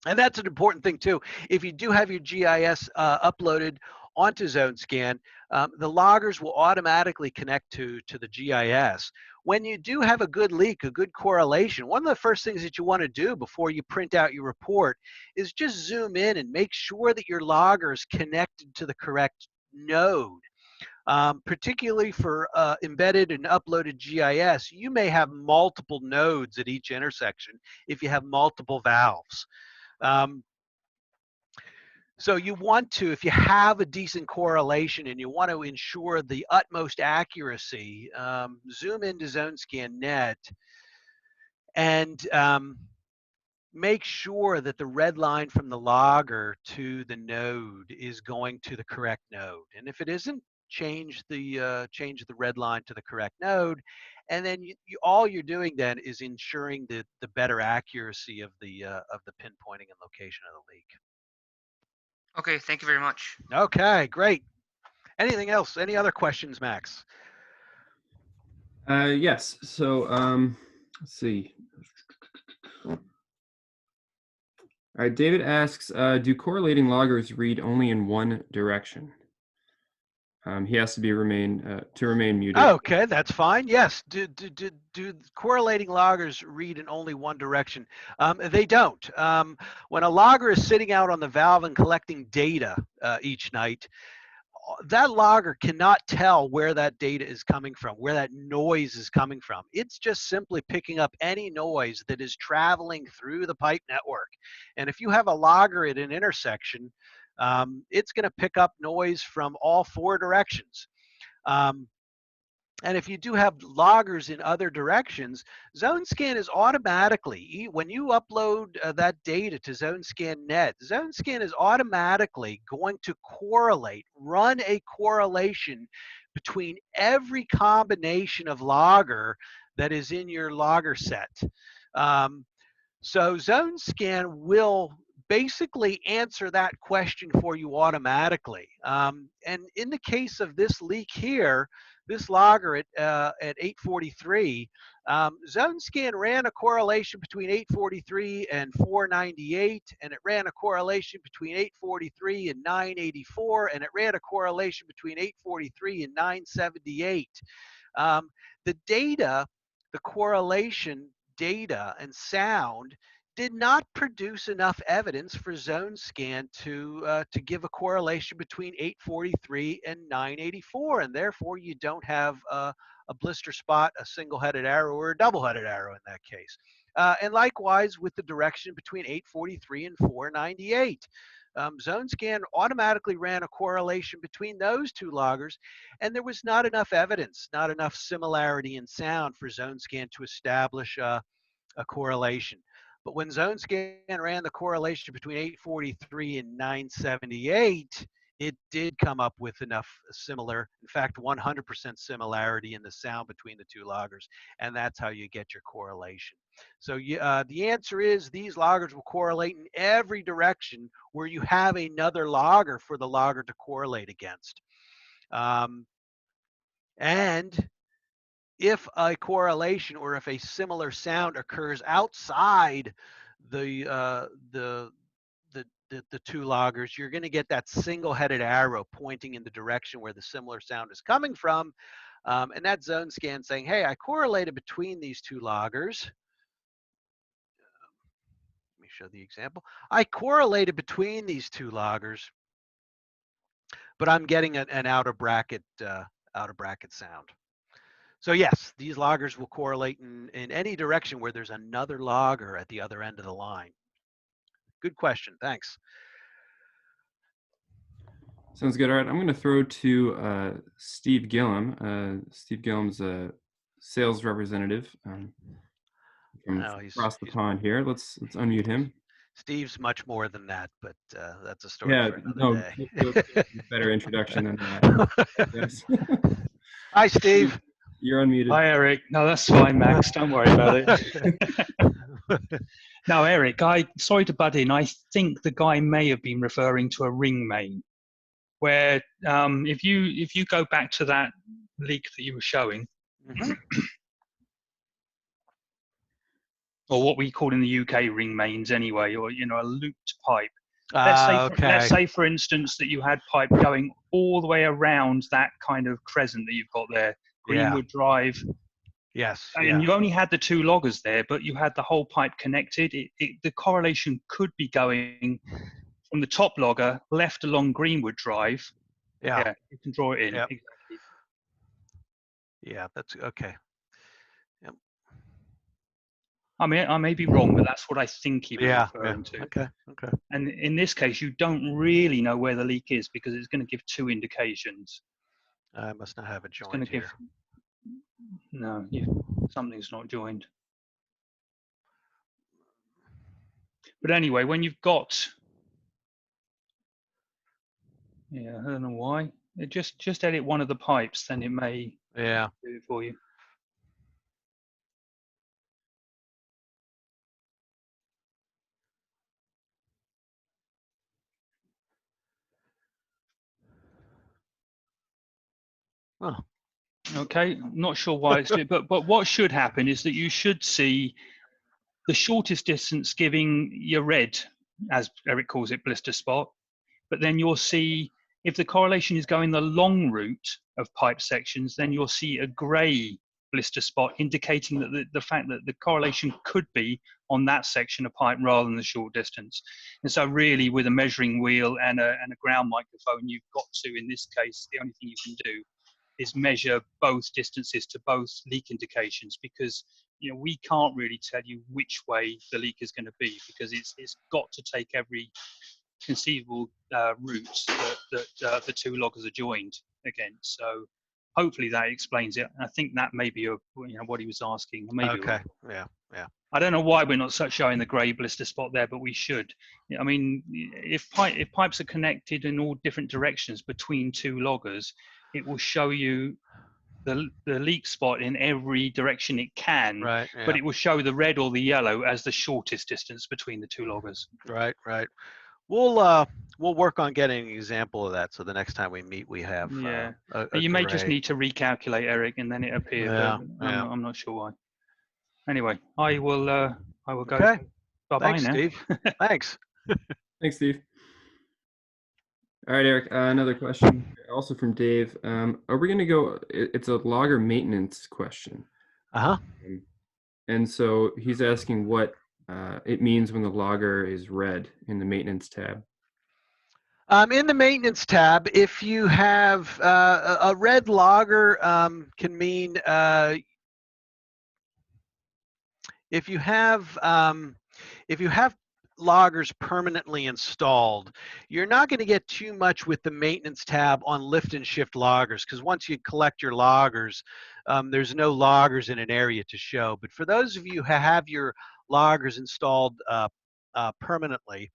And that's an important thing too. If you do have your GIS uploaded onto Zonescan, the loggers will automatically connect to the GIS. When you do have a good leak, a good correlation, one of the first things that you want to do before you print out your report is just zoom in and make sure that your logger is connected to the correct node. Particularly for embedded and uploaded GIS, you may have multiple nodes at each intersection if you have multiple valves. So you want to, if you have a decent correlation and you want to ensure the utmost accuracy, zoom into Zonescan Net and make sure that the red line from the logger to the node is going to the correct node. And if it isn't, change the red line to the correct node. And then all you're doing then is ensuring the better accuracy of the pinpointing and location of the leak. Okay, thank you very much. Okay, great. Anything else? Any other questions, Max? Yes. So let's see. All right. David asks, do correlating loggers read only in one direction? He has to remain muted. Okay, that's fine. Yes. Do correlating loggers read in only one direction? They don't. When a logger is sitting out on the valve and collecting data each night, that logger cannot tell where that data is coming from, where that noise is coming from. It's just simply picking up any noise that is traveling through the pipe network. And if you have a logger at an intersection, it's going to pick up noise from all four directions. And if you do have loggers in other directions, Zonescan is automatically, when you upload that data to Zonescan Net, Zonescan is automatically going to run a correlation between every combination of logger that is in your logger set. So Zonescan will basically answer that question for you automatically. And in the case of this leak here, this logger at 843, Zonescan ran a correlation between 843 and 498, and it ran a correlation between 843 and 984, and it ran a correlation between 843 and 978. The data, the correlation data and sound did not produce enough evidence for Zonescan to give a correlation between 843 and 984, and therefore you don't have a blister spot, a single-headed arrow, or a double-headed arrow in that case. And likewise with the direction between 843 and 498. Zonescan automatically ran a correlation between those two loggers, and there was not enough evidence, not enough similarity in sound for Zonescan to establish a correlation. But when Zonescan ran the correlation between 843 and 978, it did come up with enough similar, in fact, 100% similarity in the sound between the two loggers, and that's how you get your correlation. So the answer is these loggers will correlate in every direction where you have another logger for the logger to correlate against. And if a correlation or if a similar sound occurs outside the two loggers, you're going to get that single-headed arrow pointing in the direction where the similar sound is coming from, and that Zonescan saying, "Hey, I correlated between these two loggers." Let me show the example. I correlated between these two loggers, but I'm getting an out of bracket sound. So yes, these loggers will correlate in any direction where there's another logger at the other end of the line. Good question. Thanks. Sounds good. All right, I'm going to throw to Steve Gillum. Steve Gillum's a sales representative from across the pond here. Let's unmute him. Steve's much more than that, but that's a story for another day. Better introduction than that. Yes. Hi, Steve. You're unmuted. Hi, Eric. No, that's fine, Max. Don't worry about it. Now, Eric, sorry to butt in. I think the guy may have been referring to a ring main, where if you go back to that leak that you were showing, or what we call in the UK ring mains anyway, or a looped pipe. Let's say, for instance, that you had pipe going all the way around that kind of crescent that you've got there, Greenwood Drive. Yes. And you only had the two loggers there, but you had the whole pipe connected. The correlation could be going from the top logger left along Greenwood Drive. Yeah, you can draw it in. Yep. Exactly. Yeah, that's okay. Yep. I mean, I may be wrong, but that's what I think he was referring to. Okay. And in this case, you don't really know where the leak is because it's going to give two indications. I must not have it joined here. No, something's not joined. But anyway, when you've got, I don't know why. Just edit one of the pipes, then it may do it for you. Oh. Okay, I'm not sure why it's doing, but what should happen is that you should see the shortest distance giving your red, as Eric calls it, blister spot. But then you'll see if the correlation is going the long route of pipe sections, then you'll see a grey blister spot indicating that the fact that the correlation could be on that section of pipe rather than the short distance. And so really with a measuring wheel and a ground microphone, you've got to, in this case, the only thing you can do is measure both distances to both leak indications, because we can't really tell you which way the leak is going to be, because it's got to take every conceivable route that the two loggers are joined against. So hopefully that explains it. I think that may be what he was asking. Maybe okay. Yeah. I don't know why we're not showing the grey blister spot there, but we should. I mean, if pipes are connected in all different directions between two loggers, it will show you the leak spot in every direction it can, but it will show the red or the yellow as the shortest distance between the two loggers. Right. We'll work on getting an example of that, so the next time we meet we have you may just need to recalculate, Eric, and then it appears. I'm not sure why. Anyway, I will go. Okay. Bye-bye now. Steve. Thanks. Thanks, Steve. All right, Eric, another question, also from Dave. Are we going to go, it's a logger maintenance question. And so he's asking what it means when the logger is red in the maintenance tab. In the maintenance tab, if you have a red logger, can mean if you have loggers permanently installed, you're not going to get too much with the maintenance tab on lift and shift loggers, because once you collect your loggers, there's no loggers in an area to show. But for those of you who have your loggers installed permanently,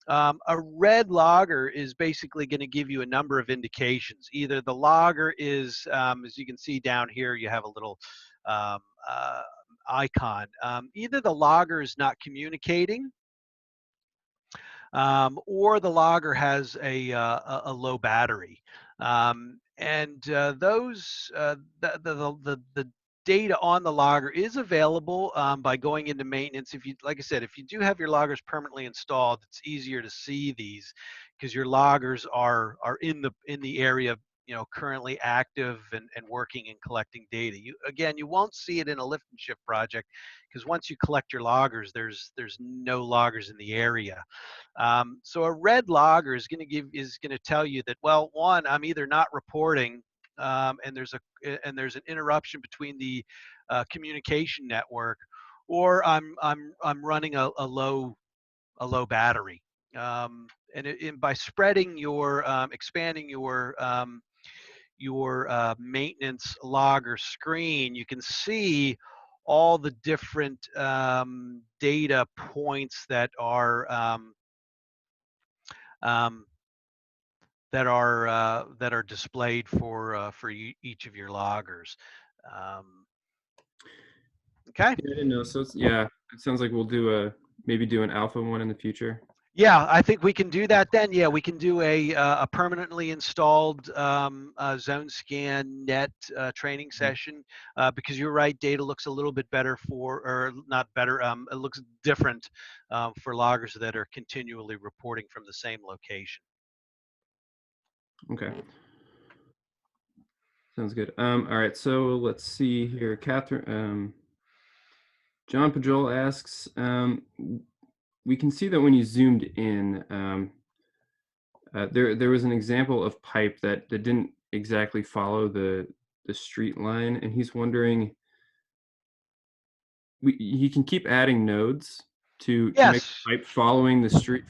a red logger is basically going to give you a number of indications. Either the logger is, as you can see down here, you have a little um, uh, icon. Either the logger is not communicating, or the logger has a low battery. And the data on the logger is available by going into maintenance. If you, like I said, if you do have your loggers permanently installed, it's easier to see these because your loggers are in the area, currently active and working and collecting data. You won't see it in a lift and shift project because once you collect your loggers, there's no loggers in the area. So a red logger is going to tell you that, well, one, I'm either not reporting, and there's an interruption between the communication network, or I'm running a low battery. And by spreading your expanding your maintenance logger screen, you can see all the different data points that are um, displayed for each of your loggers. Okay. Yeah, I didn't know. So yeah, it sounds like we'll maybe do an alpha one in the future. Yeah, I think we can do that then. Yeah, we can do a permanently installed Zonescan net training session because you're right, data looks a little bit better or not better, it looks different for loggers that are continually reporting from the same location. Okay. Sounds good. All right, so let's see here. Catherine, John Pajol asks, we can see that when you zoomed in, there was an example of pipe that didn't exactly follow the street line, and he's wondering, he can keep adding nodes to make Yes, the pipe follow the street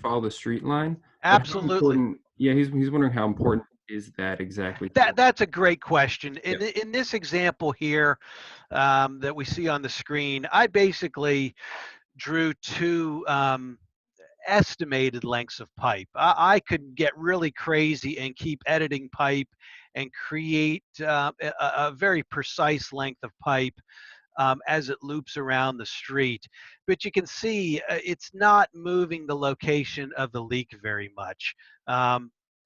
line, but how absolutely. important? Yeah, he's wondering how important is that exactly? That's a great question. Yeah. In this example here that we see on the screen, I basically drew two estimated lengths of pipe. I could get really crazy and keep editing pipe and create a very precise length of pipe as it loops around the street. But you can see it's not moving the location of the leak very much.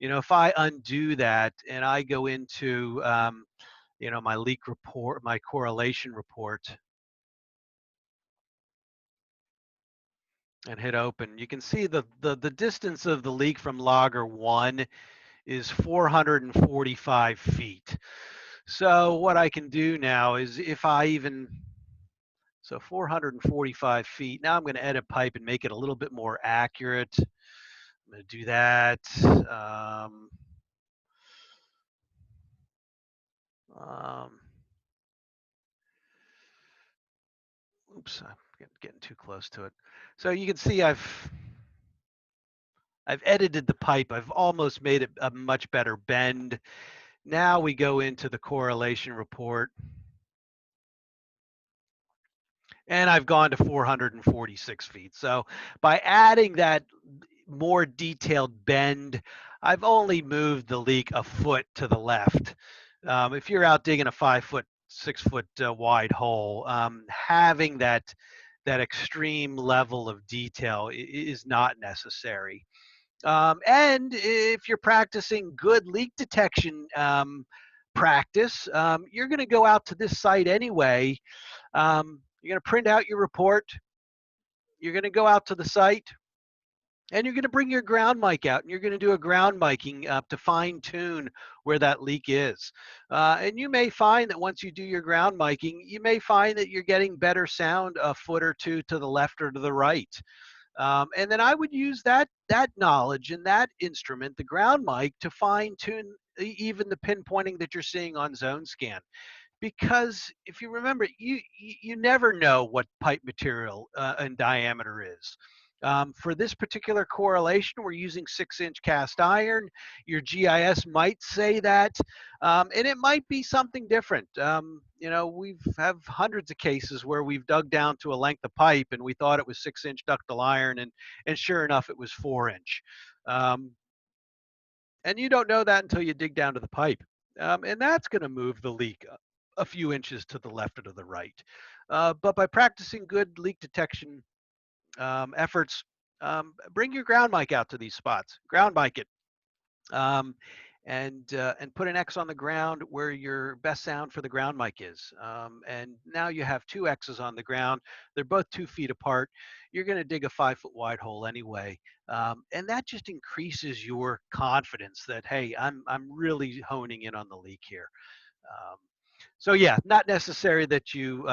If I undo that and I go into my leak report, my correlation report, and hit open, you can see the distance of the leak from logger 1 is 445 feet. So what I can do now is so 445 feet. Now I'm going to edit pipe and make it a little bit more accurate. I'm going to do that. Oops, I'm getting too close to it. So you can see I've edited the pipe. I've almost made it a much better bend. Now we go into the correlation report. And I've gone to 446 feet. So by adding that more detailed bend, I've only moved the leak a foot to the left. If you're out digging a 5 foot, 6 foot wide hole, having that extreme level of detail is not necessary. And if you're practicing good leak detection practice, you're going to go out to this site anyway. You're going to print out your report. You're going to go out to the site, and you're going to bring your ground mic out, and you're going to do a ground miking to fine tune where that leak is. And you may find that once you do your ground miking, you may find that you're getting better sound a foot or two to the left or to the right. And then I would use that knowledge and that instrument, the ground mic, to fine tune even the pinpointing that you're seeing on Zonescan. Because if you remember, you never know what pipe material and diameter is. For this particular correlation, we're using 6-inch cast iron. Your GIS might say that, and it might be something different. You know, we have hundreds of cases where we've dug down to a length of pipe and we thought it was 6-inch ductile iron, and sure enough, it was 4-inch. And you don't know that until you dig down to the pipe. And that's going to move the leak a few inches to the left or to the right. But by practicing good leak detection efforts, bring your ground mic out to these spots, ground mic it, and put an X on the ground where your best sound for the ground mic is. And now you have 2 X's on the ground. They're both 2 feet apart. You're going to dig a 5-foot wide hole anyway, and that just increases your confidence that, hey, I'm really honing in on the leak here. So yeah, not necessary that you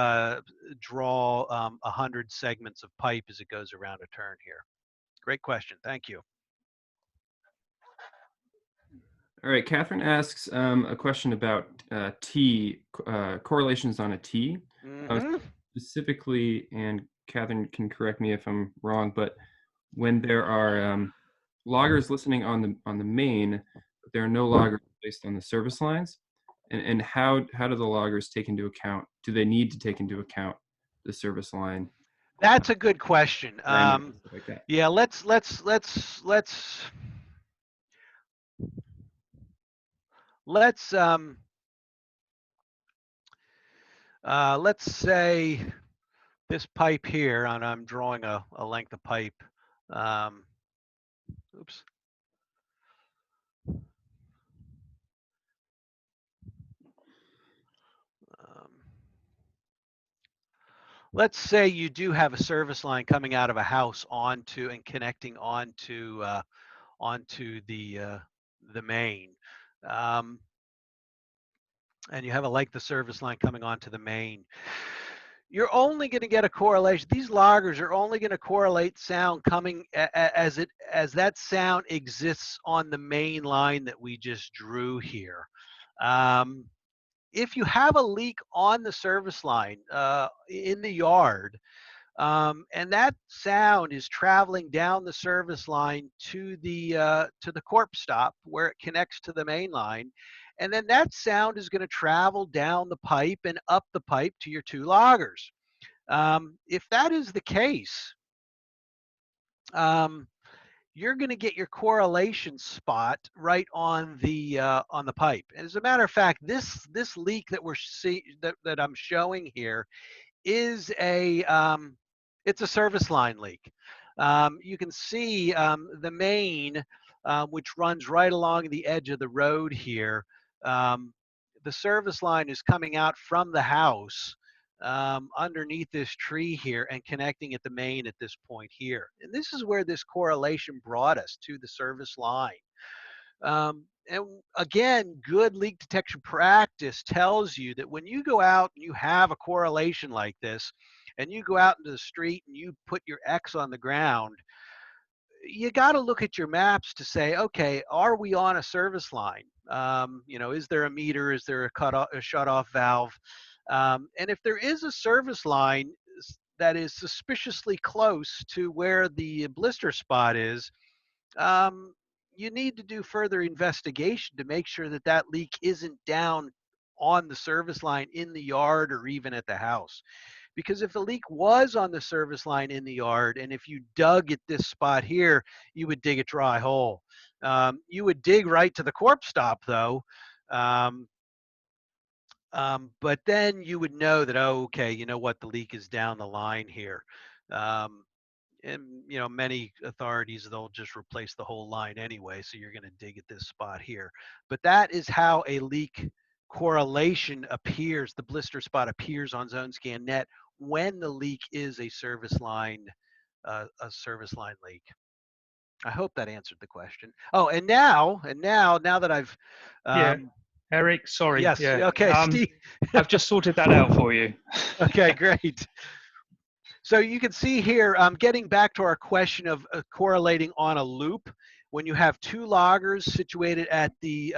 draw 100 segments of pipe as it goes around a turn here. Great question. Thank you. All right, Catherine asks a question about T, correlations on a T. Specifically, and Catherine can correct me if I'm wrong, but when there are loggers listening on the main, but there are no loggers placed on the service lines, and how do the loggers take into account, do they need to take into account the service line? That's a good question. Like that. Yeah, let's say this pipe here, and I'm drawing a length of pipe. Oops. Let's say you do have a service line coming out of a house onto and connecting onto the main, and you have a length of service line coming onto the main. You're only going to get a correlation. These loggers are only going to correlate sound coming as that sound exists on the main line that we just drew here. If you have a leak on the service line in the yard, and that sound is traveling down the service line to the corp stop where it connects to the main line, and then that sound is going to travel down the pipe and up the pipe to your 2 loggers. If that is the case, you're going to get your correlation spot right on the pipe. And as a matter of fact, this leak that we're that I'm showing here is it's a service line leak. You can see the main, which runs right along the edge of the road here. The service line is coming out from the house underneath this tree here and connecting at the main at this point here. And this is where this correlation brought us to the service line. And again, good leak detection practice tells you that when you go out and you have a correlation like this, and you go out into the street and you put your X on the ground, you got to look at your maps to say, okay, are we on a service line? You know, is there a meter? Is there a shut-off valve? And if there is a service line that is suspiciously close to where the blister spot is, you need to do further investigation to make sure that that leak isn't down on the service line in the yard or even at the house. Because if a leak was on the service line in the yard, and if you dug at this spot here, you would dig a dry hole. You would dig right to the corp stop though. But then you would know that, oh, okay, you know what, the leak is down the line here. And you know, many authorities, they'll just replace the whole line anyway, so you're going to dig at this spot here. But that is how a leak correlation appears, the blister spot appears on Zonescan Net when the leak is a service line leak. I hope that answered the question. Oh, and now that I've yeah, Eric, sorry. Yes. Yeah. Okay, Steve. I've just sorted that out for you. Okay, great. So you can see here, getting back to our question of correlating on a loop, when you have 2 loggers situated at the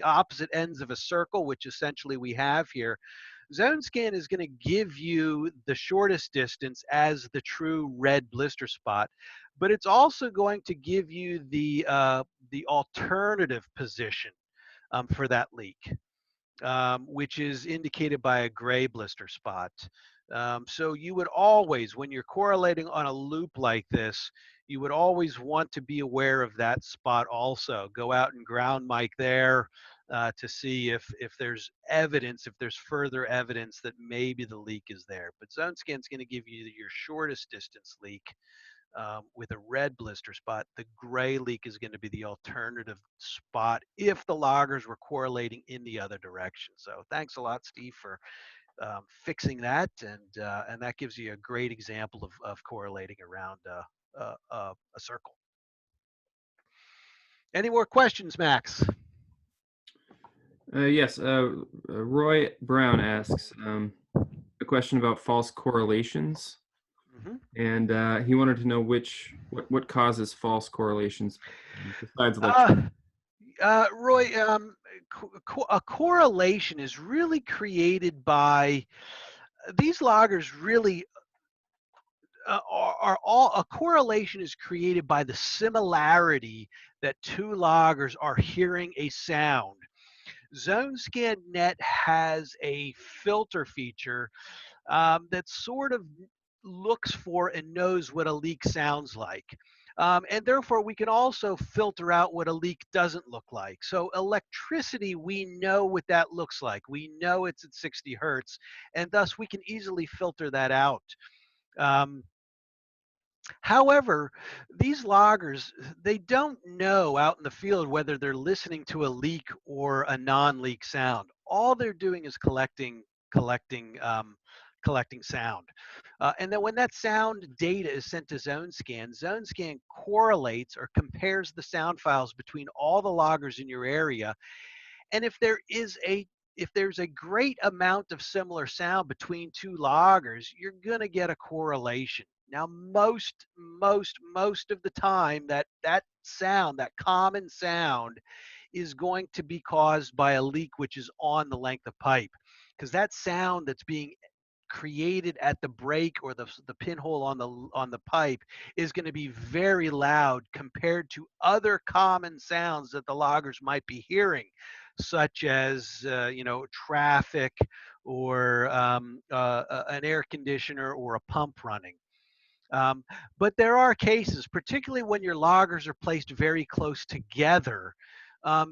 opposite ends of a circle, which essentially we have here, Zonescan is going to give you the shortest distance as the true red blister spot, but it's also going to give you the alternative position for that leak, which is indicated by a gray blister spot. So you would always, when you're correlating on a loop like this, you would always want to be aware of that spot also. Go out and ground mic there to see if there's evidence, if there's further evidence that maybe the leak is there. But Zonescan is going to give you your shortest distance leak with a red blister spot. The gray leak is going to be the alternative spot if the loggers were correlating in the other direction. So thanks a lot, Steve, for fixing that, and that gives you a great example of correlating around a circle. Any more questions, Max? Yes. Roy Brown asks a question about false correlations. Mm-hmm. And he wanted to know what causes false correlations besides electricity. Roy, a correlation is really created by these loggers. Really, are all a correlation is created by the similarity that two loggers are hearing a sound. Zonescan Net has a filter feature that sort of looks for and knows what a leak sounds like. And therefore, we can also filter out what a leak doesn't look like. So electricity, we know what that looks like. We know it's at 60 hertz, and thus we can easily filter that out. However, these loggers, they don't know out in the field whether they're listening to a leak or a non-leak sound. All they're doing is collecting sound. And then when that sound data is sent to Zonescan, Zonescan correlates or compares the sound files between all the loggers in your area. And if there's a great amount of similar sound between two loggers, you're going to get a correlation. Now, most of the time, that sound, that common sound, is going to be caused by a leak which is on the length of pipe, because that sound that's being created at the break or the pinhole on the pipe is going to be very loud compared to other common sounds that the loggers might be hearing, such as traffic or an air conditioner or a pump running. But there are cases, particularly when your loggers are placed very close together.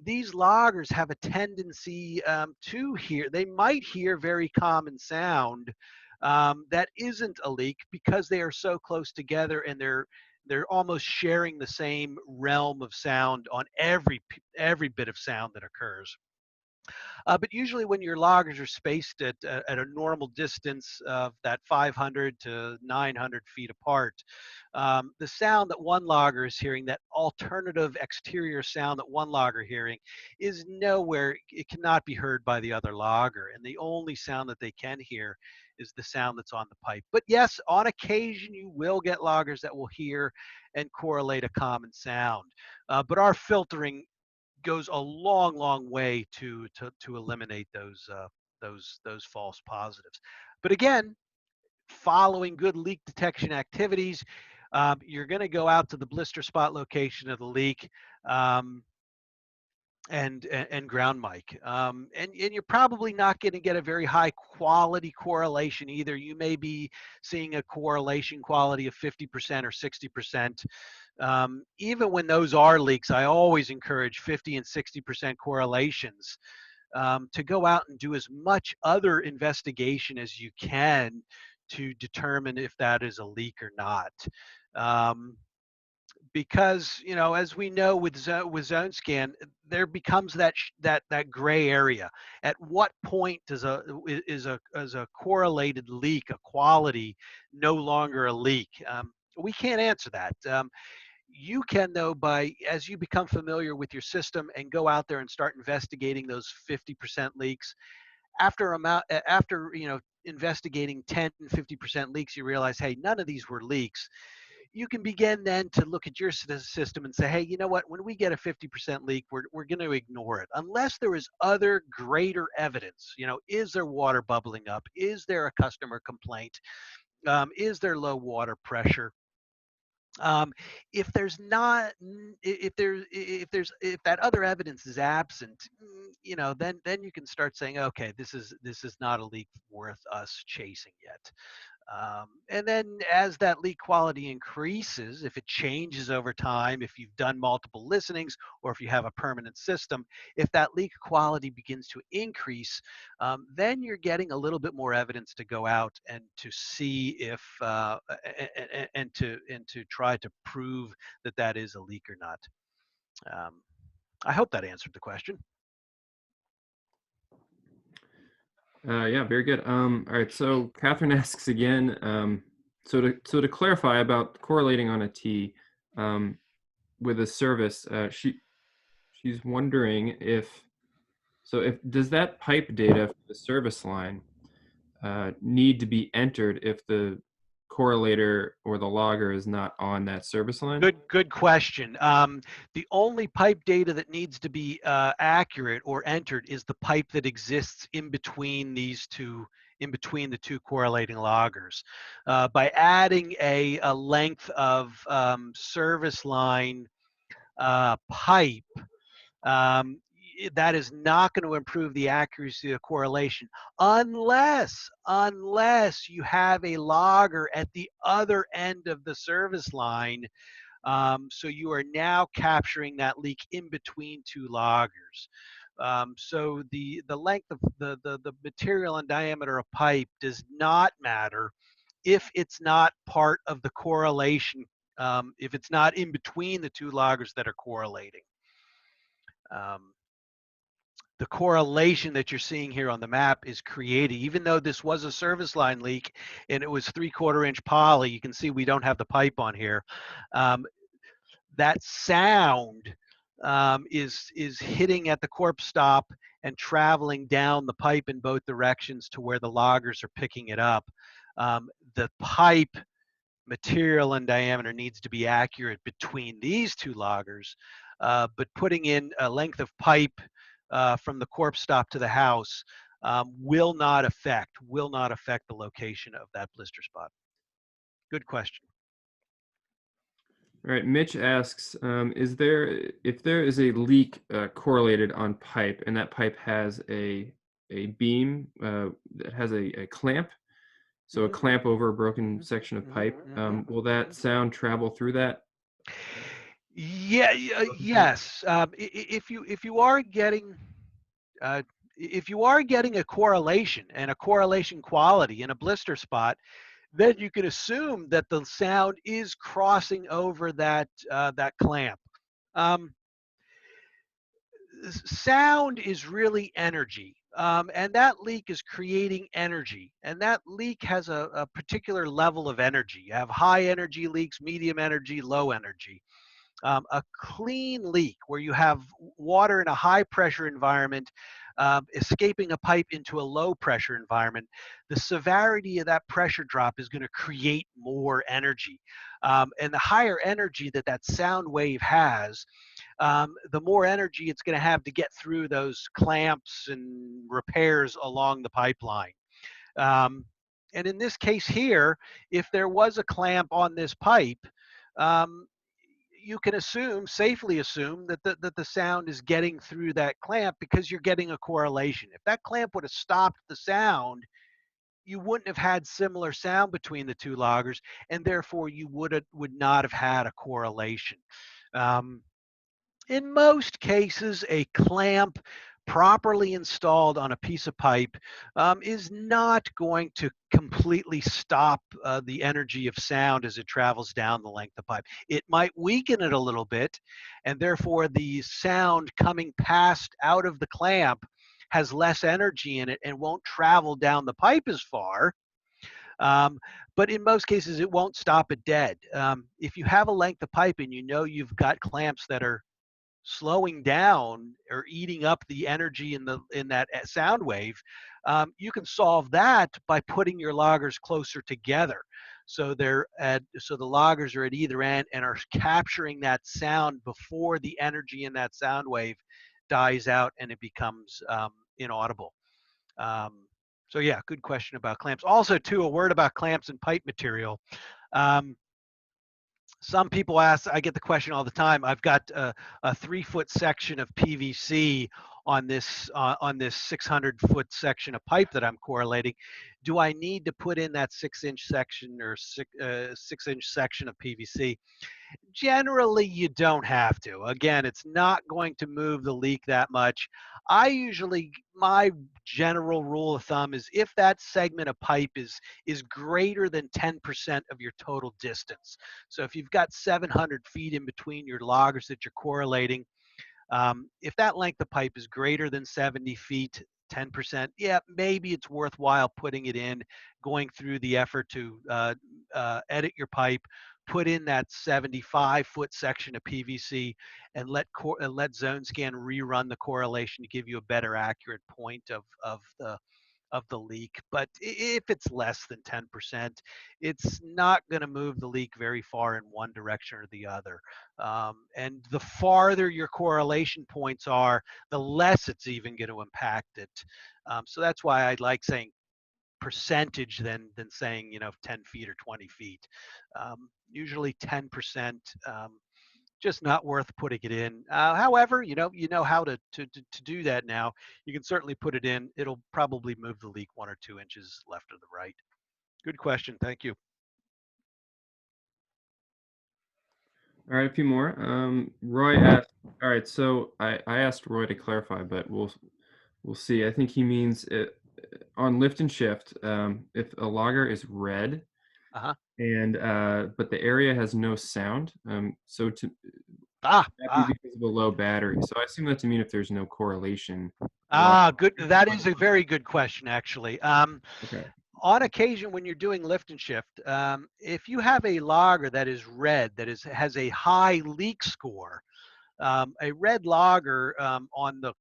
These loggers have a tendency to hear, they might hear very common sound that isn't a leak because they are so close together and they're almost sharing the same realm of sound on every bit of sound that occurs. But usually when your loggers are spaced at a normal distance of that 500 to 900 feet apart, the sound that one logger is hearing, that alternative exterior sound that one logger hearing, is nowhere, it cannot be heard by the other logger. And the only sound that they can hear is the sound that's on the pipe. But yes, on occasion you will get loggers that will hear and correlate a common sound. But our filtering goes a long way to eliminate those false positives. But again, following good leak detection activities, you're going to go out to the blister spot location of the leak and ground mic. And you're probably not going to get a very high quality correlation either. You may be seeing a correlation quality of 50% or 60%. Even when those are leaks, I always encourage 50 and 60% correlations to go out and do as much other investigation as you can to determine if that is a leak or not. Because as we know with Zonescan, there becomes that gray area. At what point is a correlated leak, a quality, no longer a leak? We can't answer that. You can, though, as you become familiar with your system and go out there and start investigating those 50% leaks. After investigating 10 and 50% leaks, you realize, hey, none of these were leaks. you can begin then to look at your system and say, hey, you know what, when we get a 50% leak, we're going to ignore it unless there is other greater evidence. Is there water bubbling up? Is there a customer complaint? Is there low water pressure? If there's not, if that other evidence is absent, then you can start saying, okay, this is not a leak worth us chasing yet. And then as that leak quality increases, if it changes over time, if you've done multiple listenings, or if you have a permanent system, if that leak quality begins to increase, then you're getting a little bit more evidence to go out and to see if, and to try to prove that that is a leak or not. I hope that answered the question. Yeah, very good. All right, so Catherine asks again. So to clarify about correlating on a T with a service, she's wondering if does that pipe data for the service line need to be entered if the correlator or the logger is not on that service line? Good question. The only pipe data that needs to be accurate or entered is the pipe that exists in between these two, in between the two correlating loggers. By adding a length of service line pipe, that is not going to improve the accuracy of correlation unless you have a logger at the other end of the service line. So you are now capturing that leak in between two loggers. So the length of the material and diameter of pipe does not matter if it's not part of the correlation, if it's not in between the two loggers that are correlating. The correlation that you're seeing here on the map is created, even though this was a service line leak and it was 3/4 inch poly. You can see we don't have the pipe on here. That sound is hitting at the corp stop and traveling down the pipe in both directions to where the loggers are picking it up. The pipe material and diameter needs to be accurate between these two loggers, but putting in a length of pipe from the corp stop to the house will not affect the location of that blister spot. Good question. All right, Mitch asks, if there is a leak correlated on pipe and that pipe has a beam that has a clamp, so a clamp over a broken section of pipe, will that sound travel through that? Yeah, yes. If you are getting a correlation and a correlation quality in a blister spot, then you can assume that the sound is crossing over that that clamp. Sound is really energy, and that leak is creating energy, and that leak has a particular level of energy. You have high energy leaks, medium energy, low energy. A clean leak where you have water in a high pressure environment escaping a pipe into a low pressure environment, the severity of that pressure drop is going to create more energy. And the higher energy that that sound wave has, the more energy it's going to have to get through those clamps and repairs along the pipeline. And in this case here, if there was a clamp on this pipe, you can safely assume that the sound is getting through that clamp because you're getting a correlation. If that clamp would have stopped the sound, you wouldn't have had similar sound between the two loggers, and therefore you would not have had a correlation. In most cases, a clamp properly installed on a piece of pipe is not going to completely stop the energy of sound as it travels down the length of pipe. It might weaken it a little bit, and therefore the sound coming past out of the clamp has less energy in it and won't travel down the pipe as far. But in most cases, it won't stop it dead. If you have a length of pipe and you know you've got clamps that are slowing down or eating up the energy in that sound wave, you can solve that by putting your loggers closer together. so so the loggers are at either end and are capturing that sound before the energy in that sound wave dies out and it becomes inaudible. So yeah, good question about clamps. Also, too, a word about clamps and pipe material. Some people ask, I get the question all the time. I've got a 3-foot section of PVC on this 600-foot section of pipe that I'm correlating. Do I need to put in that 6-inch section or 6-inch section of PVC? Generally, you don't have to. Again, it's not going to move the leak that much. My general rule of thumb is if that segment of pipe is greater than 10% of your total distance. So if you've got 700 feet in between your loggers that you're correlating, if that length of pipe is greater than 70 feet, 10%, yeah, maybe it's worthwhile putting it in, going through the effort to edit your pipe, put in that 75-foot section of PVC, and let Zonescan rerun the correlation to give you a better accurate point of the leak. But if it's less than 10%, it's not going to move the leak very far in one direction or the other. And the farther your correlation points are, the less it's even going to impact it. So that's why I like saying percentage than saying 10 feet or 20 feet. Usually 10%. Just not worth putting it in. However, you know how to do that now. You can certainly put it in. It'll probably move the leak 1 or 2 inches left or the right. Good question. Thank you. All right, a few more. Roy asked. All right, so I asked Roy to clarify, but we'll see. I think he means on lift and shift. If a logger is red, and but the area has no sound, so that be because of a low battery. So I assume that to mean if there's no correlation. Good. That is a very good question, actually. Okay. On occasion, when you're doing lift and shift, if you have a logger that is red, has a high leak score, a red logger on the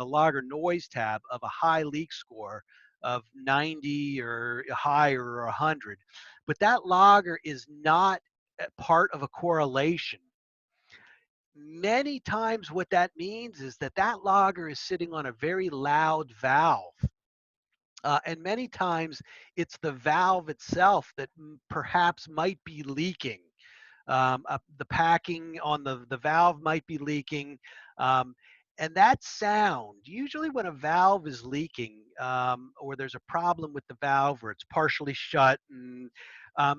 logger noise tab of a high leak score of 90 or higher or 100, but that logger is not part of a correlation. Many times what that means is that logger is sitting on a very loud valve. And many times it's the valve itself that perhaps might be leaking. The packing on the valve might be leaking. And that sound, usually when a valve is leaking or there's a problem with the valve or it's partially shut, and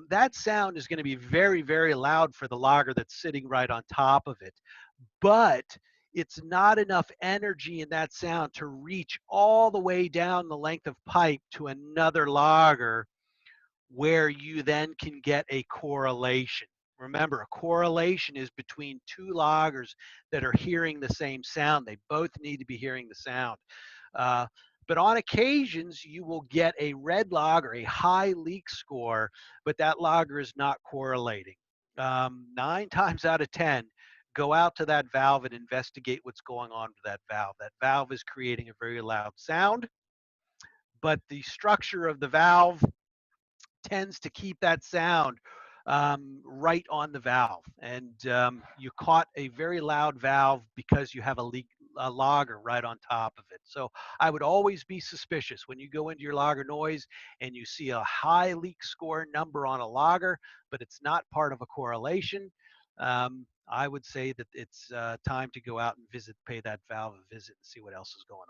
that sound is going to be very, very loud for the logger that's sitting right on top of it. But it's not enough energy in that sound to reach all the way down the length of pipe to another logger where you then can get a correlation. Remember, a correlation is between two loggers that are hearing the same sound. They both need to be hearing the sound. But on occasions, you will get a red logger, a high leak score, but that logger is not correlating. 9 times out of 10, go out to that valve and investigate what's going on with that valve. That valve is creating a very loud sound, but the structure of the valve tends to keep that sound right on the valve. And you caught a very loud valve because you have a logger right on top of it. So I would always be suspicious when you go into your logger noise and you see a high leak score number on a logger, but it's not part of a correlation. I would say that it's time to go out and pay that valve a visit and see what else is going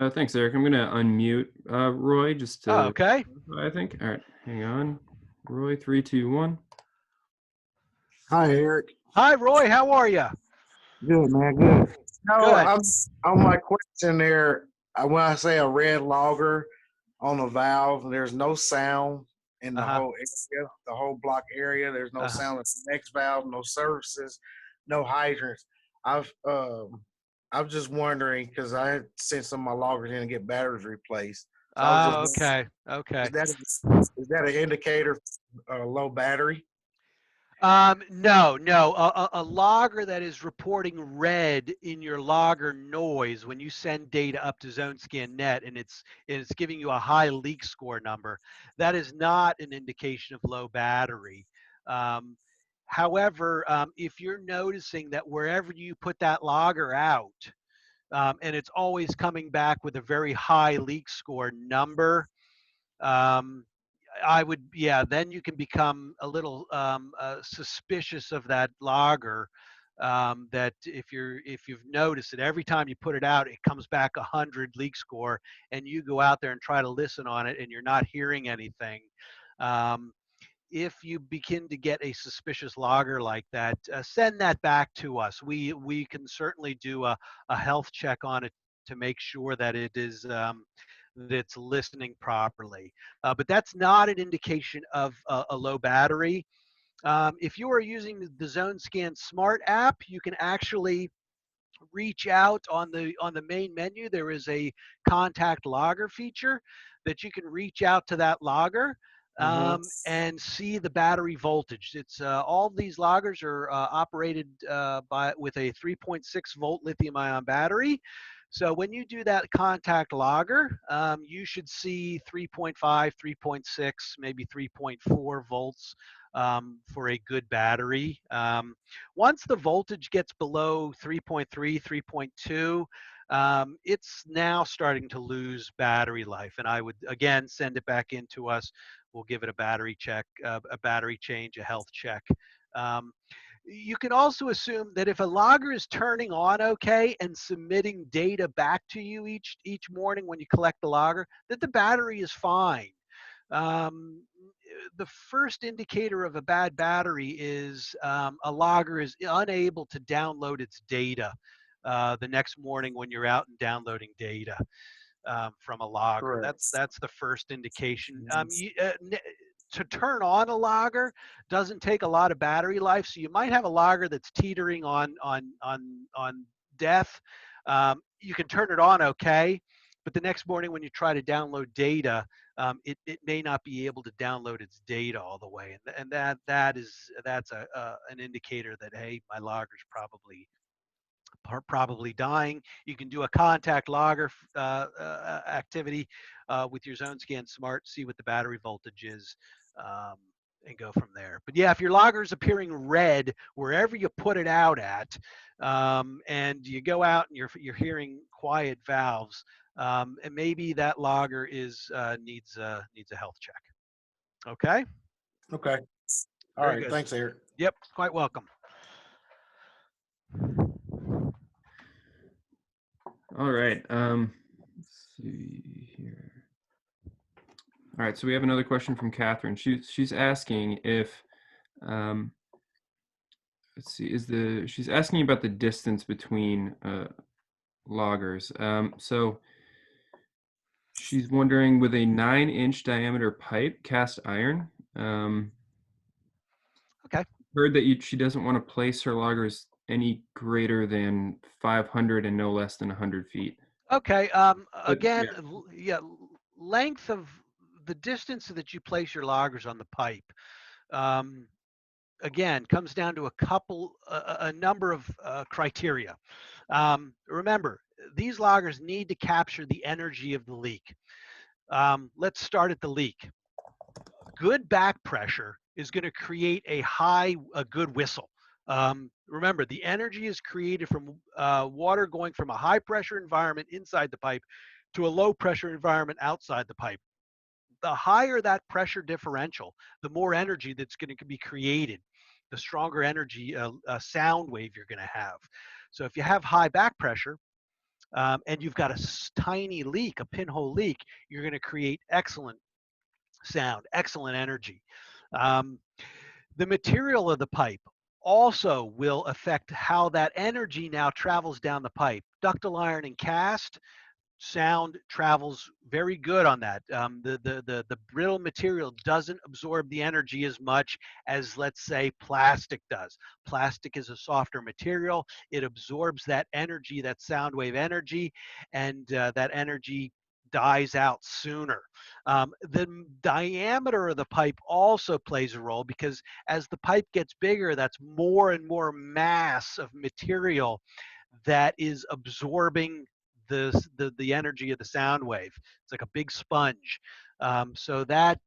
on. Thanks, Eric. I'm going to unmute Roy just to. Okay. I think. All right, hang on. Roy, 3, 2, 1. Hi, Eric. Hi, Roy. How are you? Good, man. Good. No, Good. I'm on my question there. When I say a red logger on a valve, there's no sound in the whole area, the whole block area. There's no sound at the next valve, no services, no hydrants. I'm just wondering because I had sent some of my loggers in to get batteries replaced. So okay. Is that an indicator of low battery? No. A logger that is reporting red in your logger noise when you send data up to Zonescan Net and it's giving you a high leak score number, that is not an indication of low battery. Um, However, if you're noticing that wherever you put that logger out, and it's always coming back with a very high leak score number, um, I would, yeah, then you can become a little suspicious of that logger. That if you've noticed that every time you put it out, it comes back 100 leak score, and you go out there and try to listen on it, and you're not hearing anything. Um, if you begin to get a suspicious logger like that, send that back to us. We can certainly do a health check on it to make sure that it is that it's listening properly. But that's not an indication of a low battery. If you are using the Zonescan Smart app, you can actually reach out on the main menu. There is a contact logger feature that you can reach out to that logger Mm-hmm. and see the battery voltage. It's all these loggers are operated with a 3.6 volt lithium ion battery. So when you do that contact logger, you should see 3.5, 3.6, maybe 3.4 volts for a good battery. Once the voltage gets below 3.3, 3.2, it's now starting to lose battery life. And I would, again, send it back into us. We'll give it a battery check, a battery change, a health check. Um, you can also assume that if a logger is turning on okay and submitting data back to you each morning when you collect the logger, that the battery is fine. Um, the first indicator of a bad battery is a logger is unable to download its data the next morning when you're out and downloading data from a logger. Correct. That's the first indication. To turn on a logger doesn't take a lot of battery life, so you might have a logger that's teetering on death. You can turn it on okay, but the next morning when you try to download data, it may not be able to download its data all the way, and that's an indicator that, hey, my logger's probably dying. You can do a contact logger activity with your Zonescan Smart, see what the battery voltage is, um, and go from there. But yeah, if your logger is appearing red wherever you put it out at, and you go out and you're hearing quiet valves, and maybe that logger needs a health check. Okay. Okay. All Very right. good. Thanks, Eric. Yep. Quite welcome. All right. Let's see here. All right. So we have another question from Catherine. She's asking if, let's see, she's asking about the distance between loggers. So she's wondering, with a 9-inch diameter pipe, cast iron. Okay. Heard that she doesn't want to place her loggers any greater than 500 and no less than 100 feet. Okay. But, Again, yeah. yeah, length of the distance that you place your loggers on the pipe. Um, Again, comes down to a number of criteria. Remember, these loggers need to capture the energy of the leak. Let's start at the leak. Good back pressure is going to create a good whistle. Remember, the energy is created from water going from a high pressure environment inside the pipe to a low pressure environment outside the pipe. The higher that pressure differential, the more energy that's going to be created, the stronger energy sound wave you're going to have. So if you have high back pressure and you've got a tiny leak, a pinhole leak, you're going to create excellent sound, excellent energy. Um, the material of the pipe also will affect how that energy now travels down the pipe. Ductile iron and cast, sound travels very good on that. The brittle material doesn't absorb the energy as much as, let's say, plastic does. Plastic is a softer material. It absorbs that energy, that sound wave energy, and that energy dies out sooner. The diameter of the pipe also plays a role, because as the pipe gets bigger, that's more and more mass of material that is absorbing the energy of the sound wave. It's like a big sponge. So that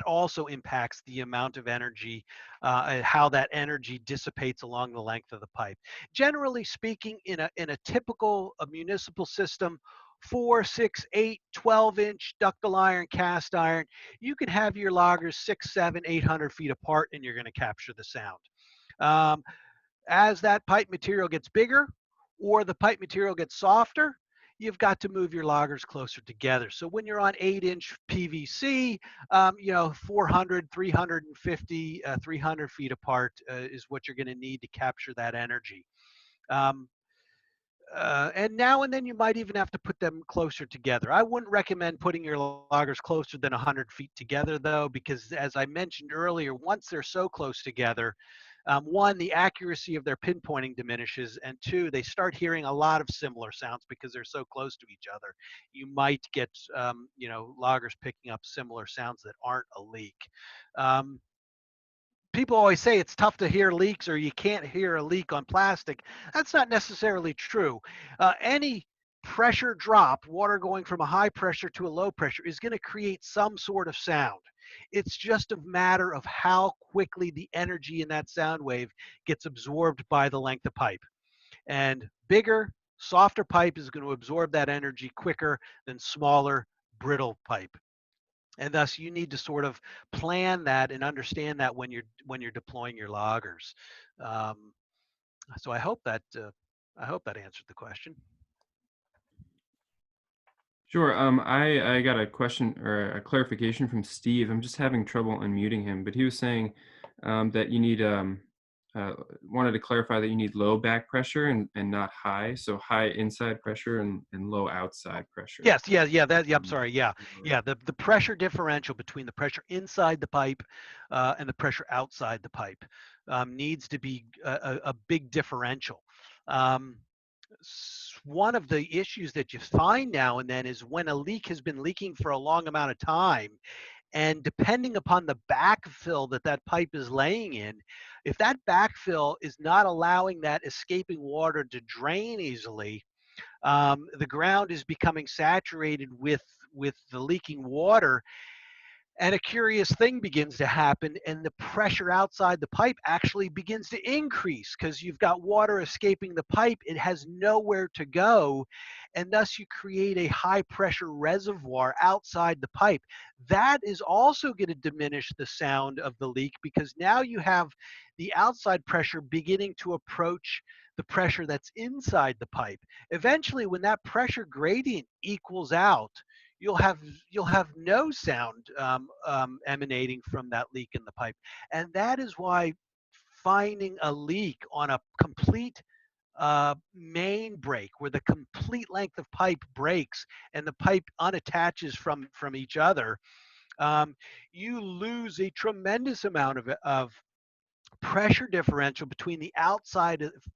also impacts the amount of energy, and how that energy dissipates along the length of the pipe. Generally speaking, in a typical municipal system, 4, 6, 8, 12-inch ductile iron, cast iron, you can have your loggers 6, 7, 800 feet apart, and you're going to capture the sound. As that pipe material gets bigger or the pipe material gets softer, you've got to move your loggers closer together. So when you're on 8-inch PVC, 400, 350, 300 feet apart is what you're going to need to capture that energy. And now and then you might even have to put them closer together. I wouldn't recommend putting your loggers closer than 100 feet together, though, because as I mentioned earlier, once they're so close together, one, the accuracy of their pinpointing diminishes, and two, they start hearing a lot of similar sounds because they're so close to each other. You might get, loggers picking up similar sounds that aren't a leak. People always say it's tough to hear leaks, or you can't hear a leak on plastic. That's not necessarily true. Any pressure drop, water going from a high pressure to a low pressure, is going to create some sort of sound. It's just a matter of how quickly the energy in that sound wave gets absorbed by the length of pipe. And bigger, softer pipe is going to absorb that energy quicker than smaller, brittle pipe. And thus you need to sort of plan that and understand that when you're deploying your loggers. Um, so I hope that answered the question. Sure. I got a question or a clarification from Steve. I'm just having trouble unmuting him, but he was saying that you need wanted to clarify that you need low back pressure and not high. So high inside pressure and low outside pressure. Yes, yeah. I'm sorry. Yeah. The pressure differential between the pressure inside the pipe and the pressure outside the pipe needs to be a big differential. One of the issues that you find now and then is when a leak has been leaking for a long amount of time, and depending upon the backfill that pipe is laying in, if that backfill is not allowing that escaping water to drain easily, the ground is becoming saturated with the leaking water, and a curious thing begins to happen, and the pressure outside the pipe actually begins to increase because you've got water escaping the pipe. It has nowhere to go, and thus you create a high pressure reservoir outside the pipe. That is also going to diminish the sound of the leak, because now you have the outside pressure beginning to approach the pressure that's inside the pipe. Eventually, when that pressure gradient equals out, you'll have no sound emanating from that leak in the pipe. And that is why finding a leak on a complete main break, where the complete length of pipe breaks and the pipe unattaches from each other, you lose a tremendous amount of pressure differential between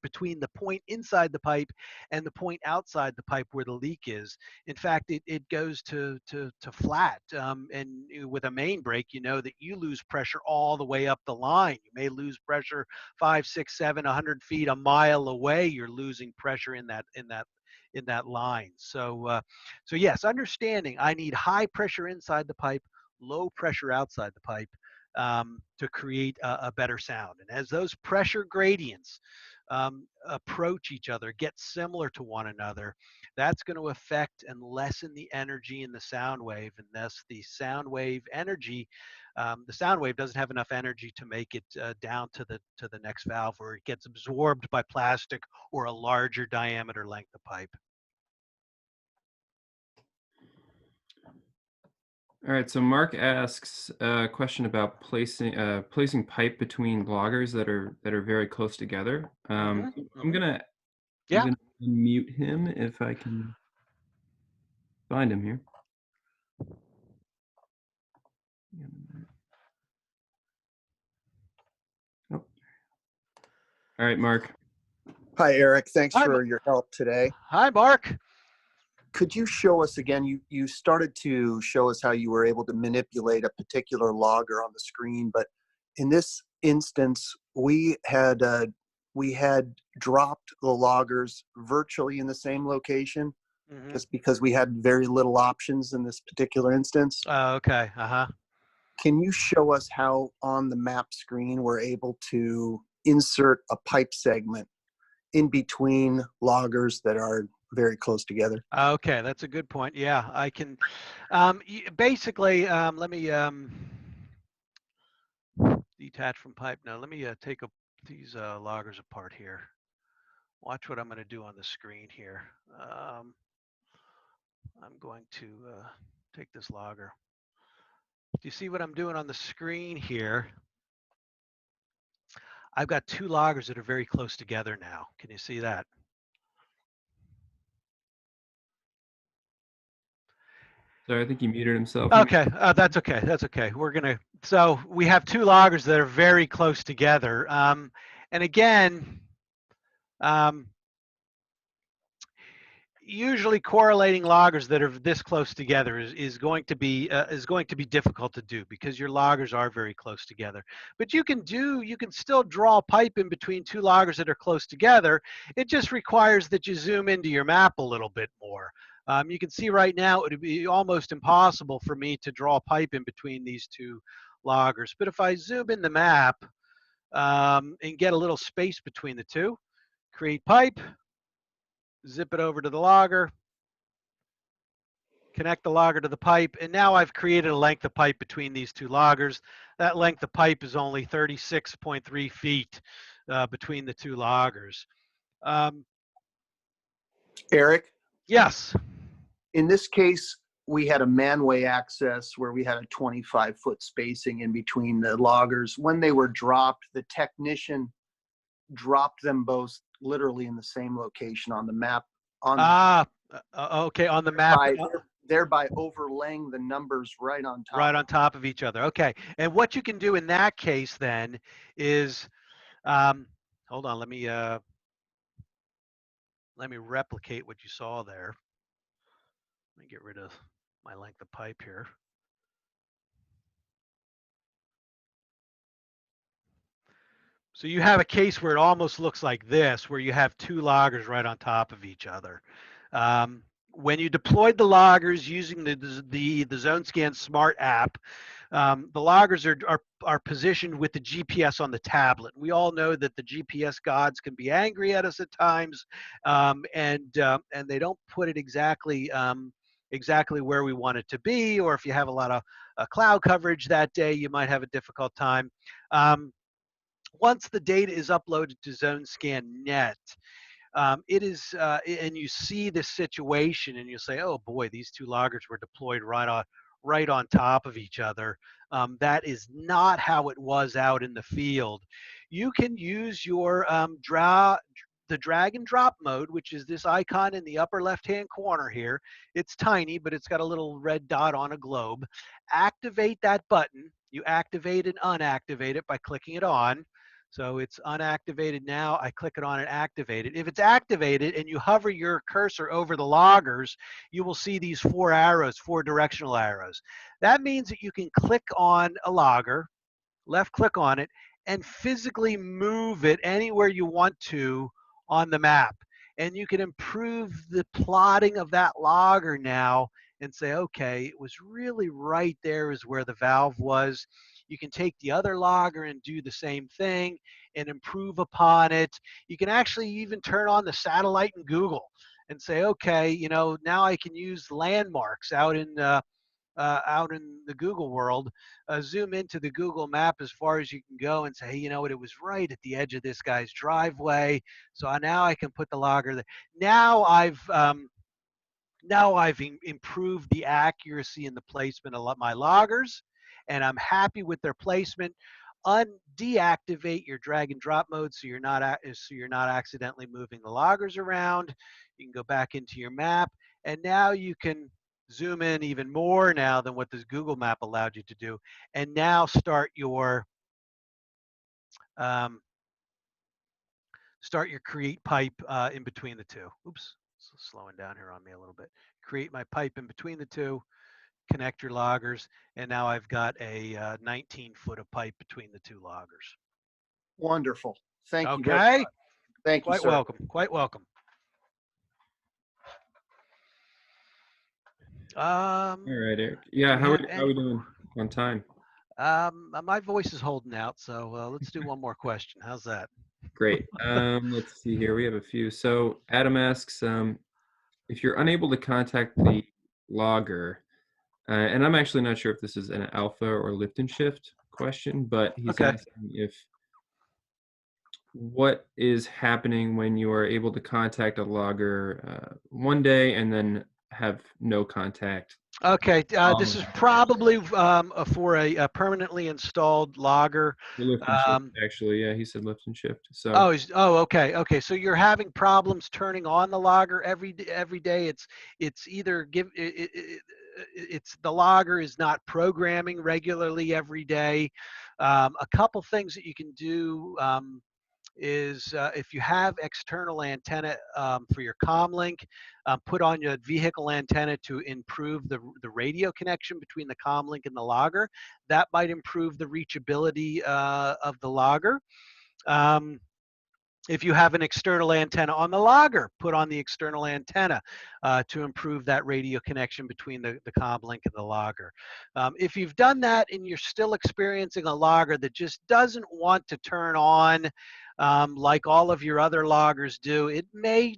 between the point inside the pipe and the point outside the pipe where the leak is. In fact, it goes to flat. And with a main break, you know that you lose pressure all the way up the line. You may lose pressure 5, 6, 7, 100 feet, a mile away. You're losing pressure in that line. So yes, understanding I need high pressure inside the pipe, low pressure outside the pipe, to create a better sound. And as those pressure gradients approach each other, get similar to one another, that's going to affect and lessen the energy in the sound wave, and thus the sound wave energy. The sound wave doesn't have enough energy to make it down to the next valve, where it gets absorbed by plastic or a larger diameter length of pipe. All right, so Mark asks a question about placing pipe between loggers that are very close together. I'm gonna mute him if I can find him here. Oh. All right, Mark. Hi, Eric. Thanks for your help today. Hi, Mark. Could you show us again? You started to show us how you were able to manipulate a particular logger on the screen, but in this instance, we had dropped the loggers virtually in the same location, just because we had very little options in this particular instance. Oh, okay. Can you show us how on the map screen we're able to insert a pipe segment in between loggers that are very close together? Okay, that's a good point. Yeah, I can. Basically, let me detach from pipe. Now, let me take these loggers apart here. Watch what I'm going to do on the screen here. I'm going to take this logger. Do you see what I'm doing on the screen here? I've got two loggers that are very close together now. Can you see that? Sorry, I think he muted himself. Okay, that's okay. That's okay. So we have two loggers that are very close together. And again, usually correlating loggers that are this close together is going to be difficult to do because your loggers are very close together. But you can still draw a pipe in between two loggers that are close together. It just requires that you zoom into your map a little bit more. You can see right now it would be almost impossible for me to draw a pipe in between these two loggers. But if I zoom in the map and get a little space between the two, create pipe, zip it over to the logger, connect the logger to the pipe, and now I've created a length of pipe between these two loggers. That length of pipe is only 36.3 feet between the two loggers. Eric? Yes. In this case, we had a manway access where we had a 25-foot spacing in between the loggers. When they were dropped, the technician dropped them both literally in the same location on the map. Okay, on the map. Thereby overlaying the numbers right on top. Right on top of each other. Okay, and what you can do in that case then is, hold on, let me replicate what you saw there. Let me get rid of my length of pipe here. So you have a case where it almost looks like this, where you have two loggers right on top of each other. When you deployed the loggers using the Zonescan Smart app, the loggers are positioned with the GPS on the tablet. We all know that the GPS gods can be angry at us at times, and they don't put it exactly where we want it to be. Or if you have a lot of cloud coverage that day, you might have a difficult time. Once the data is uploaded to Zonescan Net, it is, and you see this situation, and you say, "Oh boy, these two loggers were deployed right on top of each other." That is not how it was out in the field. You can use your the drag and drop mode, which is this icon in the upper left-hand corner here. It's tiny, but it's got a little red dot on a globe. Activate that button. You activate and unactivate it by clicking it on. So it's unactivated now. I click it on and activate it. If it's activated and you hover your cursor over the loggers, you will see these four arrows, four directional arrows. That means that you can click on a logger, left click on it, and physically move it anywhere you want to on the map. And you can improve the plotting of that logger now and say, okay, it was really right there is where the valve was. You can take the other logger and do the same thing and improve upon it. You can actually even turn on the satellite in Google and say, okay, you know, now I can use landmarks out in the Google world, zoom into the Google map as far as you can go and say, hey, you know what, it was right at the edge of this guy's driveway. So now I can put the logger there. Now I've improved the accuracy and the placement of my loggers, and I'm happy with their placement. Deactivate your drag and drop mode so you're not accidentally moving the loggers around. You can go back into your map, and now you can zoom in even more now than what this Google map allowed you to do, and now start your create pipe in between the two. Oops, so slowing down here on me a little bit. create my pipe in between the two, connect your loggers, and now I've got a 19 foot of pipe between the two loggers. Wonderful. Thank you very Okay, much. Thank you, quite sir. welcome, quite welcome. All right, Eric. Yeah, how are we doing on time? My voice is holding out, so let's do one more question. How's that? Great. Let's see here. We have a few. So Adam asks, if you're unable to contact the logger, and I'm actually not sure if this is an alpha or lift and shift question, but he's Okay. asking if what is happening when you are able to contact a logger one day and then have no contact. Okay, this is probably for a permanently installed logger. Lift and shift, actually, yeah, he said lift and shift. So Okay, okay. So you're having problems turning on the logger every day. It's either it's the logger is not programming regularly every day. A couple things that you can do. Is if you have external antenna for your comlink, put on your vehicle antenna to improve the radio connection between the comlink and the logger. That might improve the reachability of the logger. If you have an external antenna on the logger, put on the external antenna to improve that radio connection between the comlink and the logger. If you've done that and you're still experiencing a logger that just doesn't want to turn on like all of your other loggers do, it may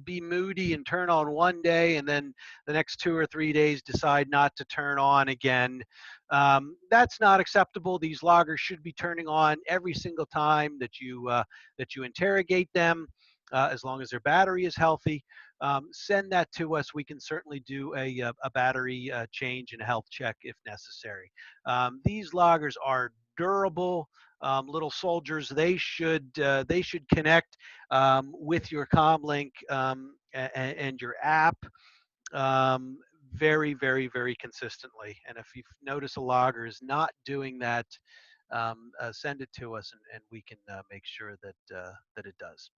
be moody and turn on one day and then the next 2 or 3 days decide not to turn on again. That's not acceptable. These loggers should be turning on every single time that you interrogate them, as long as their battery is healthy. Send that to us. We can certainly do a battery change and a health check if necessary. These loggers are durable. Little soldiers. They should connect with your comlink and your app very, very, very consistently. And if you notice a logger is not doing that, send it to us, and we can make sure that it does.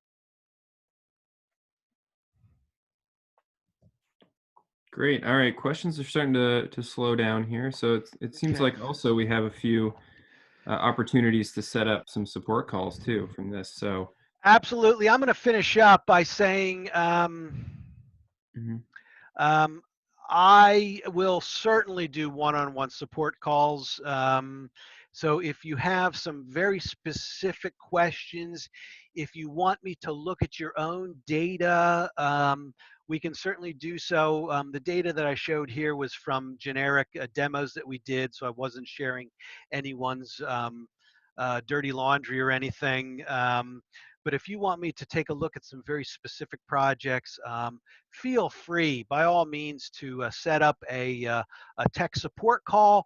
great. All right, questions are starting to slow down here. So it seems Okay. like also we have a few opportunities to set up some support calls too from this. So Absolutely. I'm going to finish up by saying mhm. I will certainly do one-on-one support calls. So if you have some very specific questions, if you want me to look at your own data, we can certainly do so. The data that I showed here was from generic demos that we did, so I wasn't sharing anyone's dirty laundry or anything. But if you want me to take a look at some very specific projects, feel free, by all means, to set up a tech support call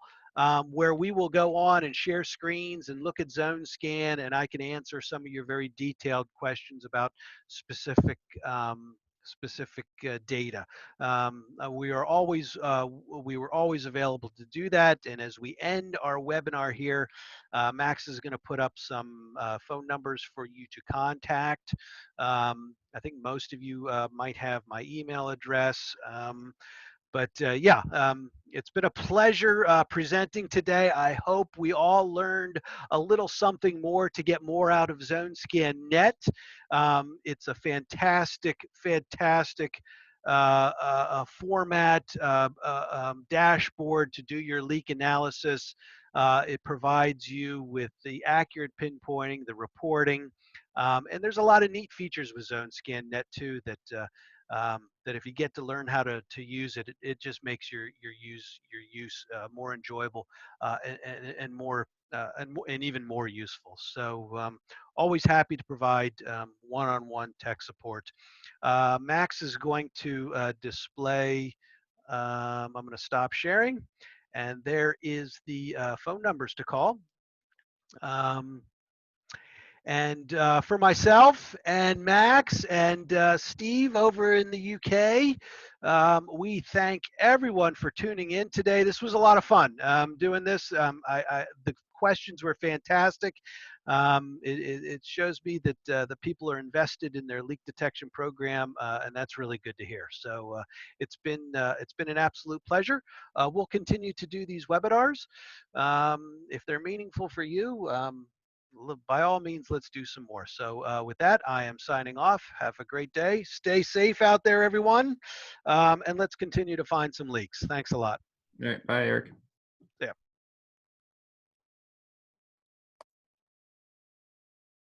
where we will go on and share screens and look at Zonescan, and I can answer some of your very detailed questions about specific data. We were always available to do that. And as we end our webinar here, Max is going to put up some phone numbers for you to contact. I think most of you might have my email address. Yeah, it's been a pleasure presenting today. I hope we all learned a little something more to get more out of Zonescan Net. It's a fantastic format, dashboard to do your leak analysis. It provides you with the accurate pinpointing, the reporting, and there's a lot of neat features with Zonescan Net too that if you get to learn how to use it, it just makes your use more enjoyable and more and even more useful. So always happy to provide one-on-one tech support. Max is going to display. I'm going to stop sharing, and there is the phone numbers to call. And for myself and Max and Steve over in the UK, we thank everyone for tuning in today. This was a lot of fun doing this. The questions were fantastic. It shows me that the people are invested in their leak detection program, and that's really good to hear. So it's been an absolute pleasure. We'll continue to do these webinars. If they're meaningful for you, by all means, let's do some more. So with that, I am signing off. Have a great day. Stay safe out there, everyone. And let's continue to find some leaks. Thanks a lot. All right. Bye, Eric.